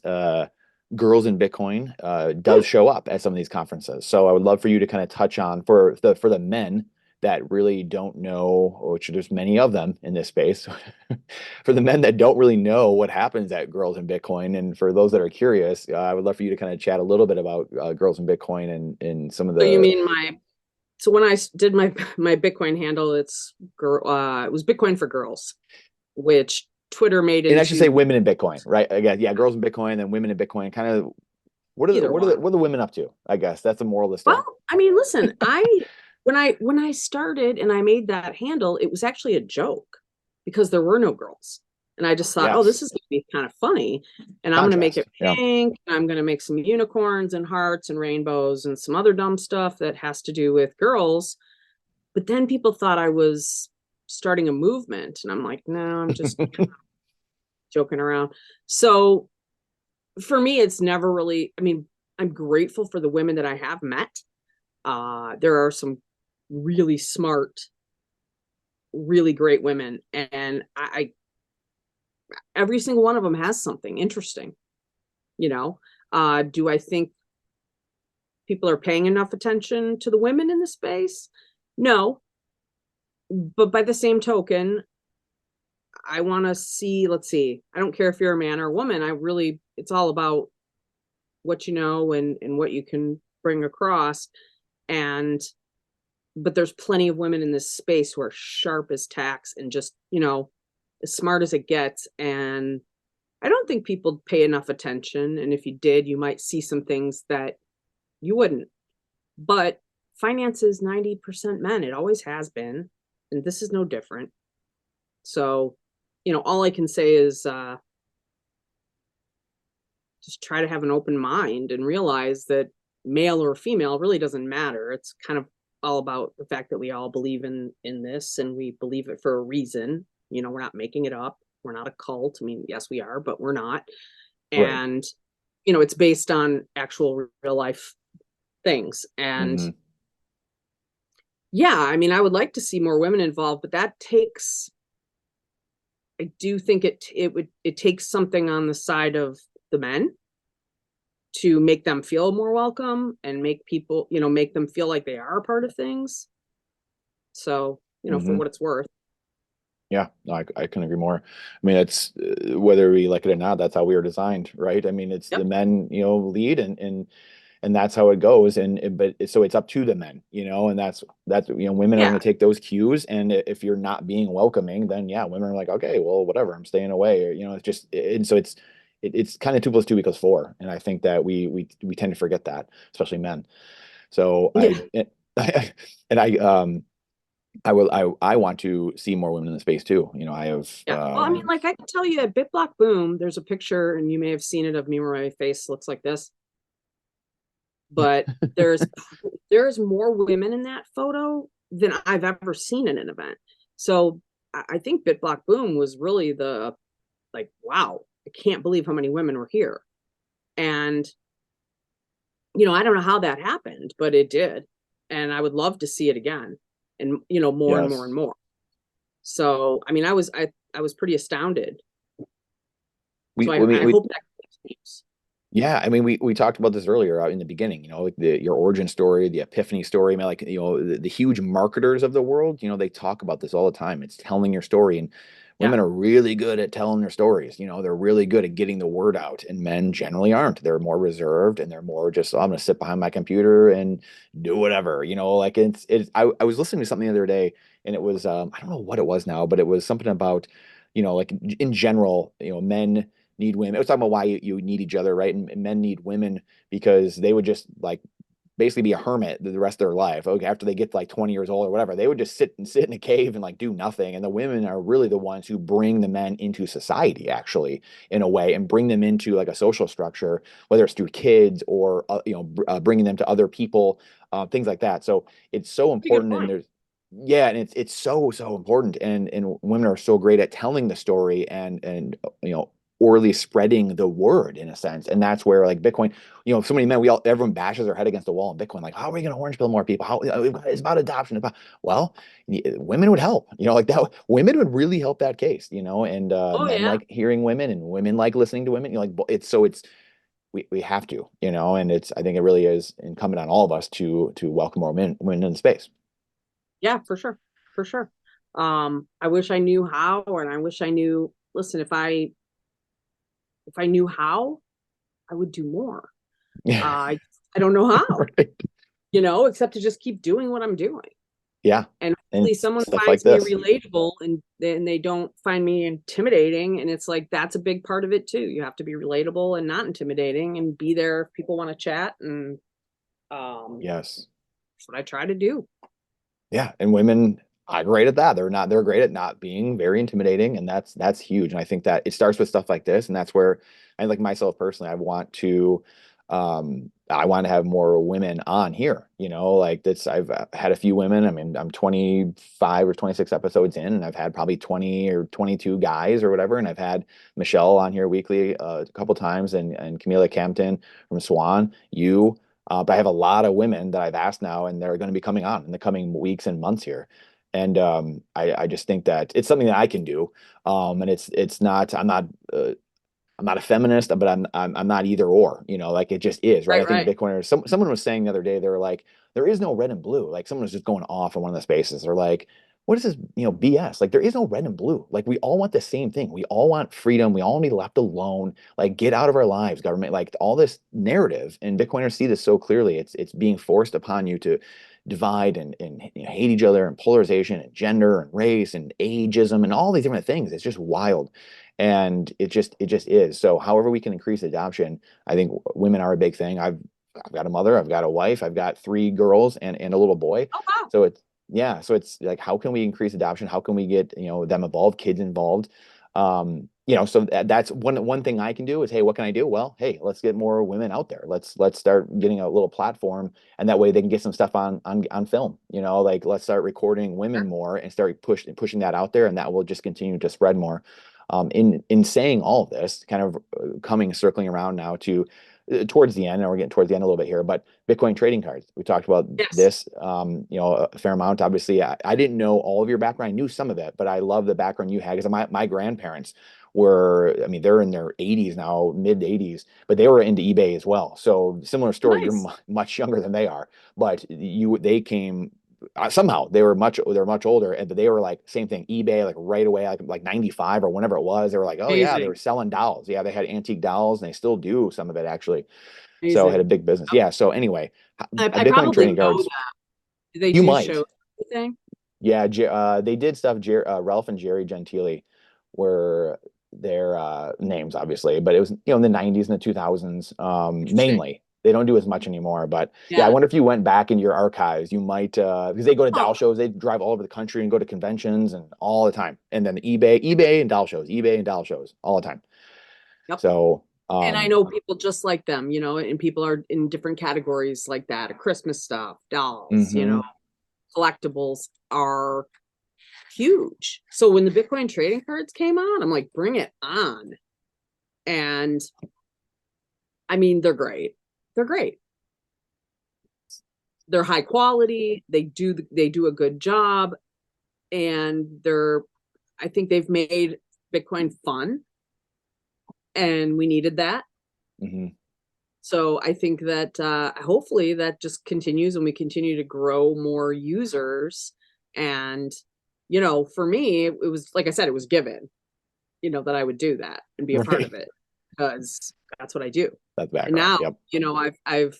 Girls in Bitcoin does show up at some of these conferences. So I would love for you to kind of touch on for the men that really don't know, which there's many of them in this space, for the men that don't really know what happens at Girls in Bitcoin, and for those that are curious, I would love for you to kind of chat a little bit about Girls in Bitcoin and some of So you the. mean so when I did my Bitcoin handle, it was Bitcoin for Girls, which Twitter made And I should say into women in Bitcoin, right? Again, yeah, Girls in Bitcoin and women in Bitcoin. Kind of, either one. what are the women up to? I guess that's the moral of the story. Well, I mean, listen, when I started and I made that handle, it was actually a joke because there were no girls. And I just thought, oh, this Yes, is going to be kind of funny. And I'm going to make contrast. it Yeah, pink. And I'm going to make some unicorns and hearts and rainbows and some other dumb stuff that has to do with girls. But then people thought I was starting a movement. And I'm like, no, I'm just joking around. So for me, it's never really, I mean, I'm grateful for the women that I have met. There are some really smart, really great women, and every single one of them has something interesting. You know, do I think people are paying enough attention to the women in the space? No, but by the same token, I want to see. Let's see. I don't care if you're a man or a woman. It's all about what you know and what you can bring across, and but there's plenty of women in this space who are sharp as tacks and just, as smart as it gets. And I don't think people pay enough attention. And if you did, you might see some things that you wouldn't. But finance is 90% men. It always has been. And this is no different. So, all I can say is just try to have an open mind and realize that male or female really doesn't matter. It's kind of all about the fact that we all believe in this, and we believe it for a reason. We're not making it up. We're not a cult. I mean, yes, we are, but we're not. right. And it's based on actual real life things. And Hmm. yeah, I mean, I would like to see more women involved, but that takes, I do think it takes something on the side of the men to make them feel more welcome and make people, make them feel like they are a part of things. So, for Hmm. what it's worth. Yeah, no, I couldn't agree more. I mean, it's whether we like it or not, that's how we were designed, right? I mean, it's the Yep. men, lead and that's how it goes. So it's up to the men, and that's women are Yeah. going to take those cues. And if you're not being welcoming, then yeah, women are like, okay, well, whatever, I'm staying away. Or, it's just, and so it's kind of 2 + 2 = 4. And I think that we tend to forget that, especially men. So Yeah. and I want to see more women in the space too. I have, Yeah. Well, I mean, like I can tell you at BitBlock Boom, there's a picture, and you may have seen it, of me where my face looks like this. But there's more women in that photo than I've ever seen in an event. So I think BitBlock Boom was really the, like, wow, I can't believe how many women were here. And I don't know how that happened, but it did. And I would love to see it again, and more and more and yes. more. So I mean, I was pretty astounded. So I mean, I hope that continues. yeah, I mean, we talked about this earlier in the beginning, like your origin story, the epiphany story. I mean, like, the huge marketers of the world, they talk about this all the time. It's telling your story, and Yeah. women are really good at telling their stories. They're really good at getting the word out, and men generally aren't. They're more reserved, and they're more just, oh, I'm going to sit behind my computer and do whatever. Like I was listening to something the other day, and it was, I don't know what it was now, but it was something about, like in general, men need women. It was talking about why you need each other, right? And men need women because they would just like basically be a hermit the rest of their life. Okay, after they get to like 20 years old or whatever, they would just sit in a cave and like do nothing. And the women are really the ones who bring the men into society, actually, in a way, and bring them into like a social structure, whether it's through kids or bringing them to other people, things like that. So it's so Pretty good important, and point. there's. Yeah, and it's so important, and women are so great at telling the story and orally spreading the word in a sense. And that's where like Bitcoin, so many men, everyone bashes their head against the wall in Bitcoin. Like, how are we going to orange pill more people? How, it's about adoption. Well, women would help, like that. Women would really help that case, and Oh men yeah. like hearing women and women like listening to women, like we have to, and I think it really is incumbent on all of us to welcome more women in the space. Yeah, for sure. For sure. I wish I knew how, and I wish I knew, listen, if I knew how, I would do more. Yeah. I don't know how, Right. except to just keep doing what I'm doing. Yeah. And And hopefully someone stuff like finds me this. relatable and they don't find me intimidating. And it's like, that's a big part of it too. You have to be relatable and not intimidating and be there if people want to chat. And Yes. that's what I try to do. Yeah, and women are great at that. They're great at not being very intimidating, and that's huge. And I think that it starts with stuff like this, and that's where I like myself personally, I want to have more women on here, like this. I've had a few women. I mean, I'm 25 or 26 episodes in, and I've had probably 20 or 22 guys or whatever, and I've had Michelle on here weekly a couple times, and Camila Campton from Swan, but I have a lot of women that I've asked now, and they're going to be coming on in the coming weeks and months here. And I just think that it's something that I can do. And it's not I'm not a feminist, but I'm not either or. Like it just is, right? Right, I think right. Bitcoiners. Someone was saying the other day, they were like, there is no red and blue. Like someone was just going off on one of the spaces. They're like, what is this, BS? Like there is no red and blue. Like we all want the same thing. We all want freedom. We all want to be left alone. Like get out of our lives, government. Like all this narrative, and Bitcoiners see this so clearly. It's being forced upon you to divide and hate each other, and polarization and gender and race and ageism and all these different things. It's just wild. And it just is. So however we can increase adoption, I think women are a big thing. I've got a mother, I've got a wife, I've got 3 girls and a little boy. Oh, wow. So it's like, how can we increase adoption? How can we get, them involved, kids involved? So that's one thing I can do is, hey, what can I do? Well, hey, let's get more women out there. Let's start getting a little platform, and that way they can get some stuff on film. Like let's start recording women Sure. more and start pushing that out there, and that will just continue to spread more. In saying all of this, kind of circling around now to towards the end, and we're getting towards the end a little bit here, but Bitcoin trading cards. We talked about Yes. this, a fair amount. Obviously, I didn't know all of your background. I knew some of it, but I love the background you had because my grandparents were, I mean, they're in their 80s now, mid 80s, but they were into eBay as well. So similar story. You're Nice. much younger than they are, but they came somehow they're much older, and they were like same thing, eBay, like right away, like 95 or whenever it was. They were like, oh yeah, they were Amazing. selling dolls. Yeah, they had antique dolls, and they still do some of it actually. So had a Amazing. big business. Yeah. So anyway, I Bitcoin probably trading know cards. that. Do they You do might. shows and everything? Yeah. They did stuff. Ralph and Jerry Gentili were their names, obviously, but it was in the 90s and the 2000s, Interesting. mainly. They don't do as much anymore, but yeah, I Yeah. wonder if you went back in your archives, you might, because they go to DAO Oh, shows, they drive all over the country and go to conventions and all the time, and then eBay and DAO shows all the time. yep. So, And I know people just like them, and people are in different categories like that. Christmas stuff, dolls, mhm. collectibles are huge. So when the Bitcoin trading cards came on, I'm like, bring it on. And I mean, they're great. They're great. They're high quality. They do a good job, and I think they've made Bitcoin fun, and we needed that. Mhm. So I think that hopefully that just continues and we continue to grow more users. And, for me, it was like I said, it was given, that I would do that and be a part of Right. it because that's what I do. That's And background. now, Yep.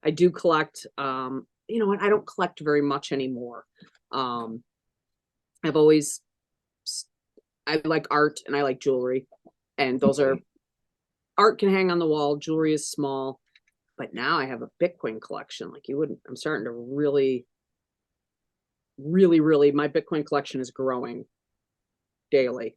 I do collect, what I don't collect very much anymore. Um, I've always, I like art and I like jewelry, and those are Mhm. art can hang on the wall, jewelry is small. But now I have a Bitcoin collection like you wouldn't. I'm starting to really, really, really, my Bitcoin collection is growing daily.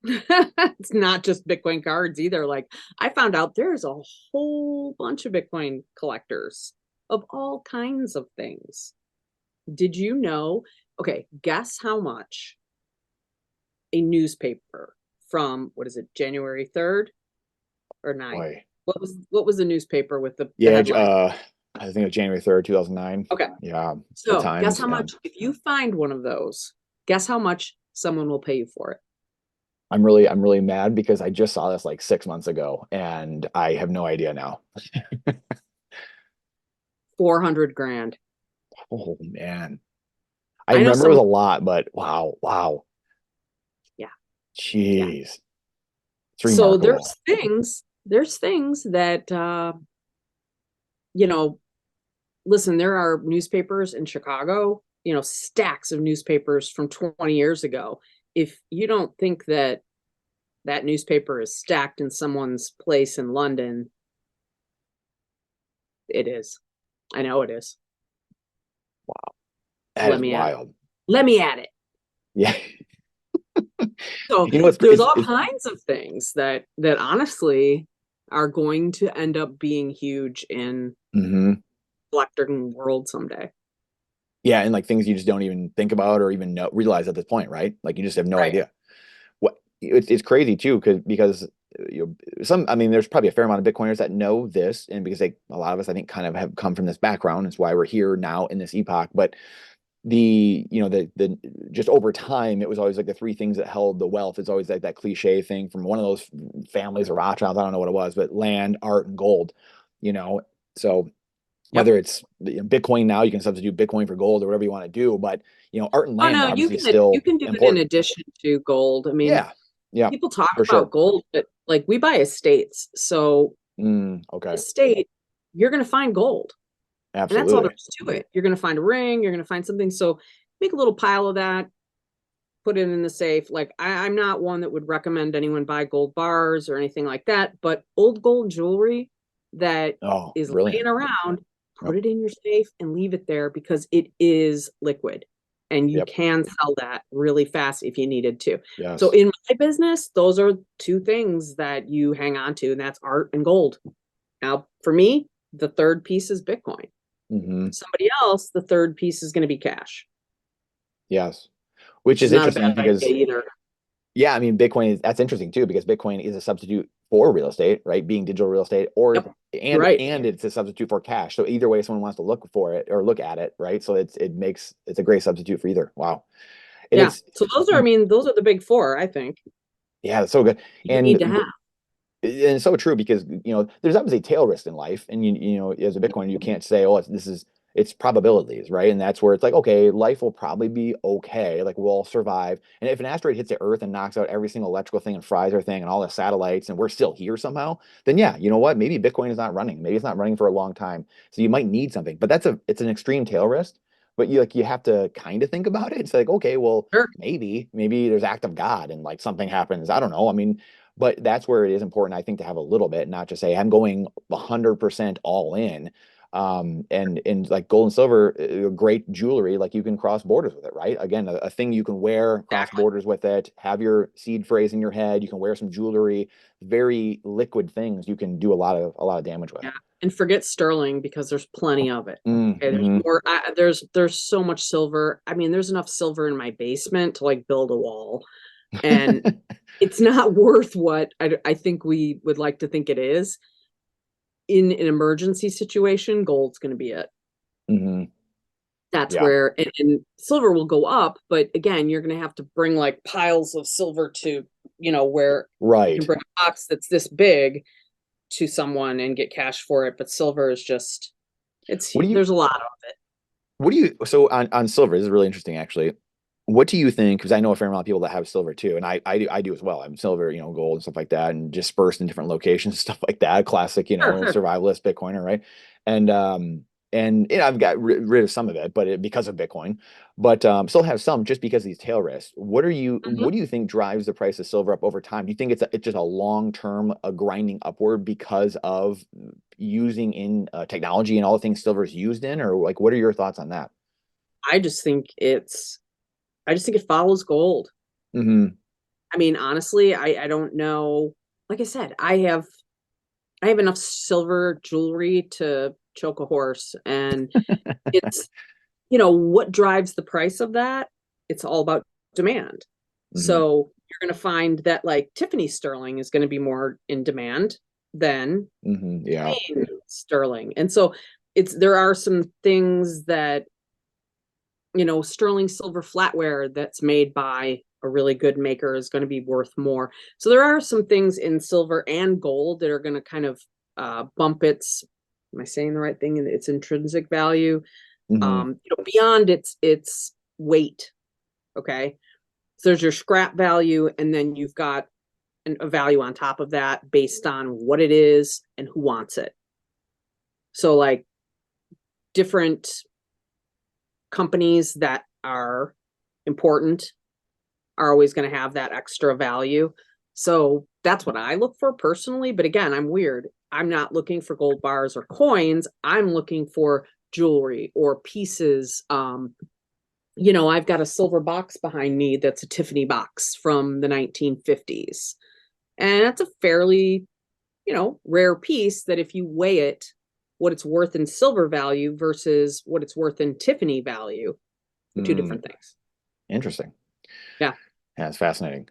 It's not just Bitcoin cards either. Like I found out there's a whole bunch of Bitcoin collectors of all kinds of things. Did you know? Okay, guess how much a newspaper from what is it, January 3rd or 9th? Boy. What was the newspaper with the Yeah. headline? I think it was January 3rd, 2009. Okay. Yeah. The So guess Times. how Yeah. much, if you find one of those, guess how much someone will pay you for it? I'm really mad because I just saw this like 6 months ago, and I have no idea now. 400 grand. Oh man. I I know remember it some. was a lot, but wow. Yeah, yeah. Jeez. It's So remarkable. there's things that you know, listen, there are newspapers in Chicago, stacks of newspapers from 20 years ago. If you don't think that that newspaper is stacked in someone's place in London, it is. I know it is. Wow. That Let is me at it. wild. Let me at it. Yeah. So You know what's there's all kinds of things that honestly are going to end up being huge in Mhm. collecting world someday. Yeah, and like things you just don't even think about or even realize at this point, right? Like you just have no Right. idea. What it's crazy too, because I mean, there's probably a fair amount of Bitcoiners that know this, and because a lot of us, I think, kind of have come from this background. It's why we're here now in this epoch. But the just over time, it was always like the three things that held the wealth. It's always like that cliche thing from one of those families of Rothschilds. I don't know what it was, but land, art, and gold. You know, so Yep. whether it's Bitcoin now, you can substitute Bitcoin for gold or whatever you want to do. But art and Oh land no, are obviously you still can do it in important. addition to gold. I mean, Yeah, yeah, people talk for about sure. gold, but like we buy estates. So Okay, estate, you're gonna find gold. And that's all there absolutely. is to it. You're gonna find a ring, you're gonna find something. So make a little pile of that, put it in the safe. Like I'm not one that would recommend anyone buy gold bars or anything like that, but old gold jewelry that Oh, is laying brilliant. around, Yep, put it in your safe and leave it there because it is liquid and you yep, can sell that really fast if you needed to. So yes. in my business, those are two things that you hang on to, and that's art and gold. Now, for me, the third piece is Bitcoin. Hmm. Somebody else, the third piece is going to be cash, Yes. Which which is is not a interesting bad idea because, either. yeah, I mean, that's interesting too, because Bitcoin is a substitute for real estate, right? Being digital real estate, or Yep. You're and right. and it's a substitute for cash. So either way, someone wants to look for it or look at it, right? So it's a great substitute for either. Wow. And Yeah. So those are, I mean, those are the big four, I think yeah, it's so good. you need to And have. it's so true because there's obviously tail risk in life, and as a Bitcoiner you can't say, oh, it's probabilities, right? And that's where it's like, okay, life will probably be okay, like we'll survive. And if an asteroid hits the Earth and knocks out every single electrical thing and fries everything and all the satellites, and we're still here somehow, then yeah, you know what? Maybe Bitcoin is not running. Maybe it's not running for a long time. So you might need something, but it's an extreme tail risk. But you have to kind of think about it. It's like, okay, well, Sure. maybe there's act of God and like something happens. I don't know. I mean, but that's where it is important, I think, to have a little bit, not just say I'm going 100% all in. And like gold and silver, great jewelry, like you can cross borders with it, right? Again, a thing you can wear, cross Exactly. borders with it, have your seed phrase in your head. You can wear some jewelry, very liquid things. You can do a lot of damage with. Yeah. And forget sterling because there's plenty of it. Okay. There's Mm-hmm. more, there's so much silver. I mean, there's enough silver in my basement to like build a wall. And it's not worth what I think we would like to think it is. In an emergency situation, gold's going to be it. Hmm. That's Yeah, where, and silver will go up, but again, you're going to have to bring like piles of silver to, where you can right. bring a box that's this big to someone and get cash for it. But silver is just, What do you there's a lot of it. so on silver, this is really interesting actually. What do you think? Because I know a fair amount of people that have silver too, and I do as well. I'm silver, gold and stuff like that, and dispersed in different locations, stuff like that. Classic, Sure, sure. survivalist Bitcoiner, right? And I've got rid of some of it, but because of Bitcoin, but still have some just because of these tail risks. Mhm. What do you think drives the price of silver up over time? Do you think it's just a long term grinding upward because of using in technology and all the things silver is used in, or like what are your thoughts on that? I just think I just think it follows gold. Hmm. I mean, honestly, I don't know. Like I said, I have enough silver jewelry to choke a horse, and it's what drives the price of that? It's all about demand. Hmm. So you're going to find that like Tiffany sterling is going to be more in demand than Hmm. Yeah. plain sterling. And so there are some things that, sterling silver flatware that's made by a really good maker is going to be worth more. So there are some things in silver and gold that are going to kind of bump am I saying the right thing? Its intrinsic value. Hmm. Beyond its weight. Okay. So there's your scrap value, and then you've got a value on top of that based on what it is and who wants it. So like different companies that are important are always going to have that extra value. So that's what I look for personally. But again, I'm weird. I'm not looking for gold bars or coins. I'm looking for jewelry or pieces. I've got a silver box behind me that's a Tiffany box from the 1950s. And that's a fairly, rare piece that if you weigh it, what it's worth in silver value versus what it's worth in Tiffany value, are two different things. Interesting. Yeah. Yeah, it's fascinating.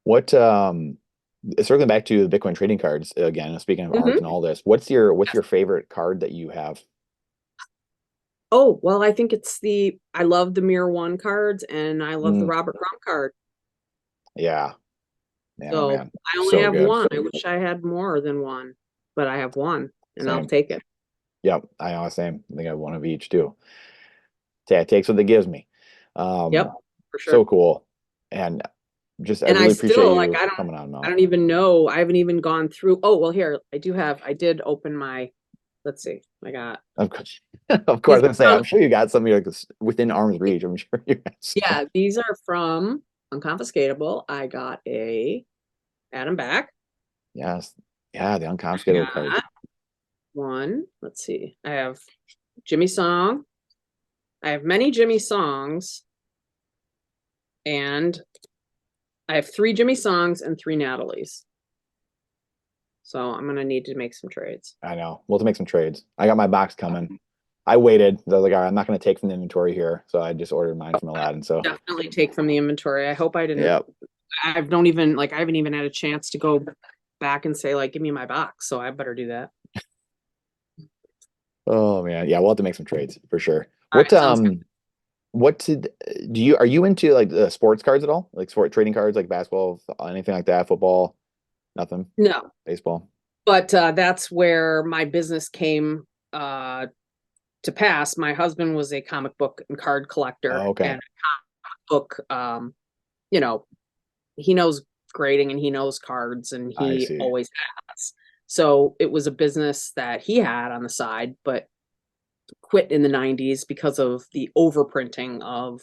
What circling back to the Bitcoin trading cards again, speaking of art and all this, what's your favorite card that you have? Oh, well, I think I love the Mirror One cards, and I love the Robert Crumb card. Yeah. Yeah, So man. I only have one. I wish I had more than one, but I have one, and I'll take it. Yep. Same. I think I have one of each too. It takes what it gives me. Yep, for sure. So cool. And I really appreciate you coming on, Mel. I don't even know. I haven't even gone through. Oh, well, here, I did open my, let's see, I got. Of course. Of course. I'm saying, I'm sure you got something like this within arm's reach. I'm sure you got some. Yeah, these are from Unconfiscatable. I got a Adam Back. Yes. Yeah, the Unconfiscatable card. One. Let's see. I have Jimmy Song. I have many Jimmy Songs. And I have 3 Jimmy Songs and 3 Natalie's. So I'm going to need to make some trades. I know. We'll have to make some trades. I got my box coming. I waited. I was like, all right, I'm not going to take from the inventory here. So I just ordered mine from Aladdin. So definitely take from the inventory. I hope I didn't. Yep. I haven't even had a chance to go back and say, like, give me my box. So I better do that. Oh man. Yeah, we'll have to make some trades for sure. All right, are you into like the sports cards at all? Like sport trading cards, like basketball, anything like that, football? Nothing? No. Baseball? But that's where my business came to pass. My husband was a comic book and card collector. Oh, okay. And comic book, he knows grading and he knows cards, and he always has. So it was a business that he had on the side, but quit in the 90s because of the overprinting of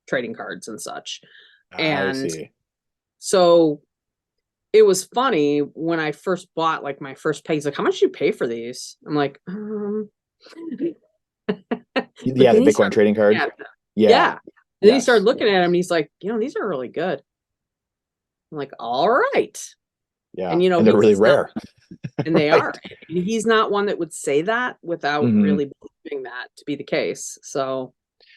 trading cards and such. And so it was funny when I first bought like my first peg. He's like, how much did you pay for these? I'm like, yeah, the Bitcoin trading cards. Yeah. And then he started looking at him and he's like, these are really good. I'm like, all right. Yeah. And they're really rare. And they are. And he's not one that would say that without really believing that to be the case. So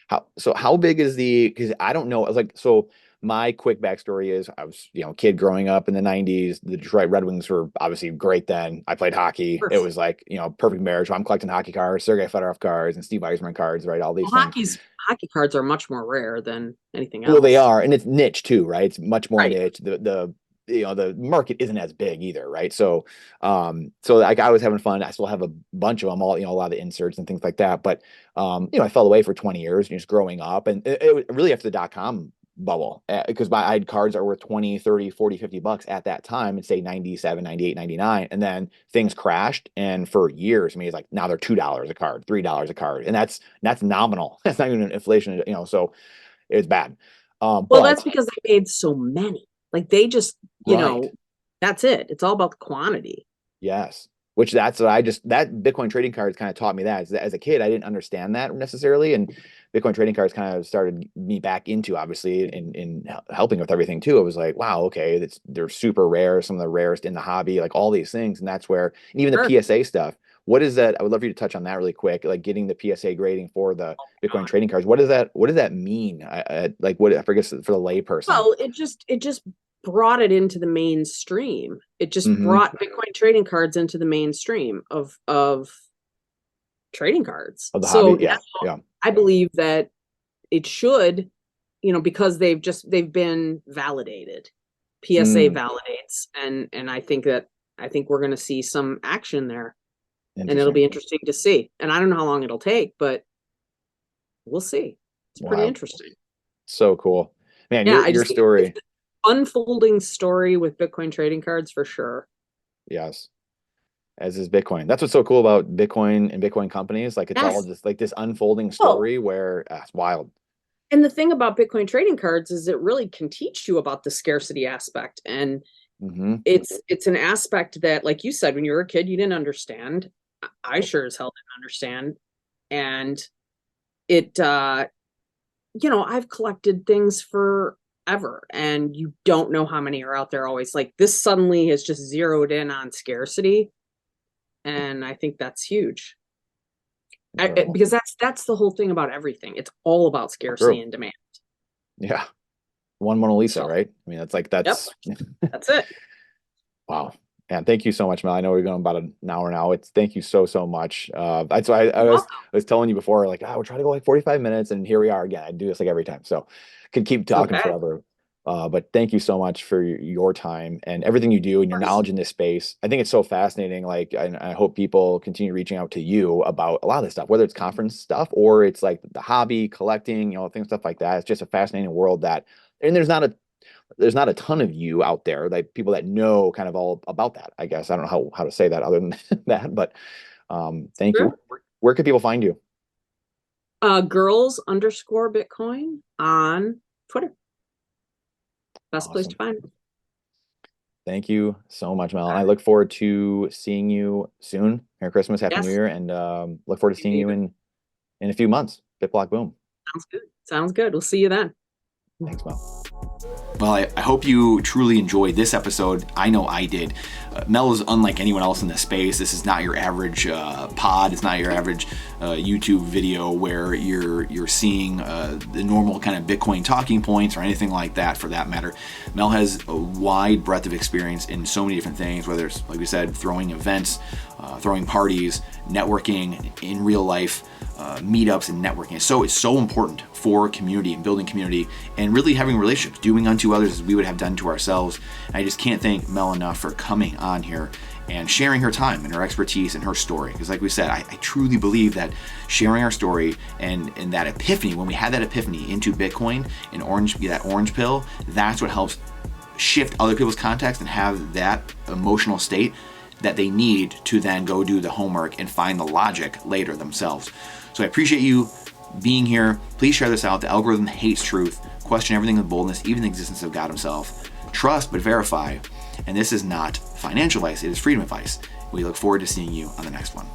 how big is because I don't know. I was like, so my quick backstory is I was, kid growing up in the 90s. The Detroit Red Wings were obviously great then. I played hockey. It was like, perfect marriage. So I'm collecting hockey cards, Sergei Fedorov cards, and Steve Eisman cards, right? All these things. Hockey cards are much more rare than anything else. Well, they are. And it's niche too, right? It's much more niche. The market isn't as big either, right? So like I was having fun. I still have a bunch of them, all a lot of the inserts and things like that. But I fell away for 20 years just growing up, and it really after the .com bubble, because I had cards that were 20, 30, 40, 50 bucks at that time, and say 97, 98, 99, and then things crashed, and for years, it's like now they're $2 a card, $3 a card, and that's nominal. That's not even inflation, so it's bad. Well, that's because they made so many. Like they just, that's it. It's all about the quantity. Yes. Which that Bitcoin trading cards kind of taught me that. As a kid, I didn't understand that necessarily. And Bitcoin trading cards kind of started me back into, obviously, in helping with everything too. It was like, wow, okay, they're super rare, some of the rarest in the hobby, like all these things. And that's where, and even the PSA stuff, what is that? I would love for you to touch on that really quick, like getting the PSA grading for the Bitcoin trading cards. What does that mean? I forget for the layperson. Well, it just brought it into the mainstream. It just brought Bitcoin trading cards into the mainstream of trading cards. Of the hobby. Yeah. I believe that it should, because they've been validated. PSA validates, and I think we're going to see some action there, and it'll be interesting to see. And I don't know how long it'll take, but we'll see. It's pretty Wow. interesting. So cool. Man, Yeah, your story. it's an unfolding story with Bitcoin trading cards for sure. Yes. As is Bitcoin. That's what's so cool about Bitcoin and Bitcoin companies. Like it's all Yes. just like this unfolding Well, story where it's wild. and the thing about Bitcoin trading cards is it really can teach you about the scarcity aspect. And Hmm. it's an aspect that, like you said, when you were a kid, you didn't understand. I sure as hell didn't understand. And it I've collected things forever, and you don't know how many are out there always. Like this suddenly has just zeroed in on scarcity. And I think that's huge. Incredible. Because that's the whole thing about everything. It's all about scarcity True. and demand. Yeah. One Mona Lisa, So, right? I mean, yep, that's that's it. wow. And thank you so much, Mel. I know we're going about an hour now. Thank you so much. That's why I was telling you before, like, we'll try to go like 45 minutes, and here we are again. I do this like every time, so could keep talking Okay. forever. But thank you so much for your time and everything you do and your knowledge in this space. I think it's so fascinating. Like, and I hope people continue reaching out to you about a lot of this stuff, whether it's conference stuff or it's like the hobby, collecting, things, stuff like that. It's just a fascinating world and there's not a ton of you out there, like people that know kind of all about that. I guess I don't know how to say that other than that, but thank you. Sure. Where can people find you? Girls_Bitcoin on Twitter. Best place to Awesome. find it. Thank you so much, Mel. And I look forward to seeing you soon. Merry Christmas, Happy New Yes. Year, and look forward to seeing you in a few months. BitBlock Boom. Sounds good. Sounds good. We'll see you then. Thanks, Mel. Well, I hope you truly enjoyed this episode. I know I did. Mel is unlike anyone else in this space. This is not your average pod. It's not your average YouTube video where you're seeing the normal kind of Bitcoin talking points or anything like that, for that matter. Mel has a wide breadth of experience in so many different things, whether it's, like we said, throwing events, throwing parties, networking in real life, meetups and networking. So it's so important for community and building community and really having relationships, doing unto others as we would have done to ourselves. And I just can't thank Mel enough for coming on here and sharing her time and her expertise and her story. Because like we said, I truly believe that sharing our story and that epiphany, when we had that epiphany into Bitcoin and that orange pill, that's what helps shift other people's context and have that emotional state that they need to then go do the homework and find the logic later themselves. So I appreciate you being here. Please share this out. The algorithm hates truth. Question everything with boldness, even the existence of God himself. Trust but verify. And this is not financial advice, it is freedom advice. We look forward to seeing you on the next one.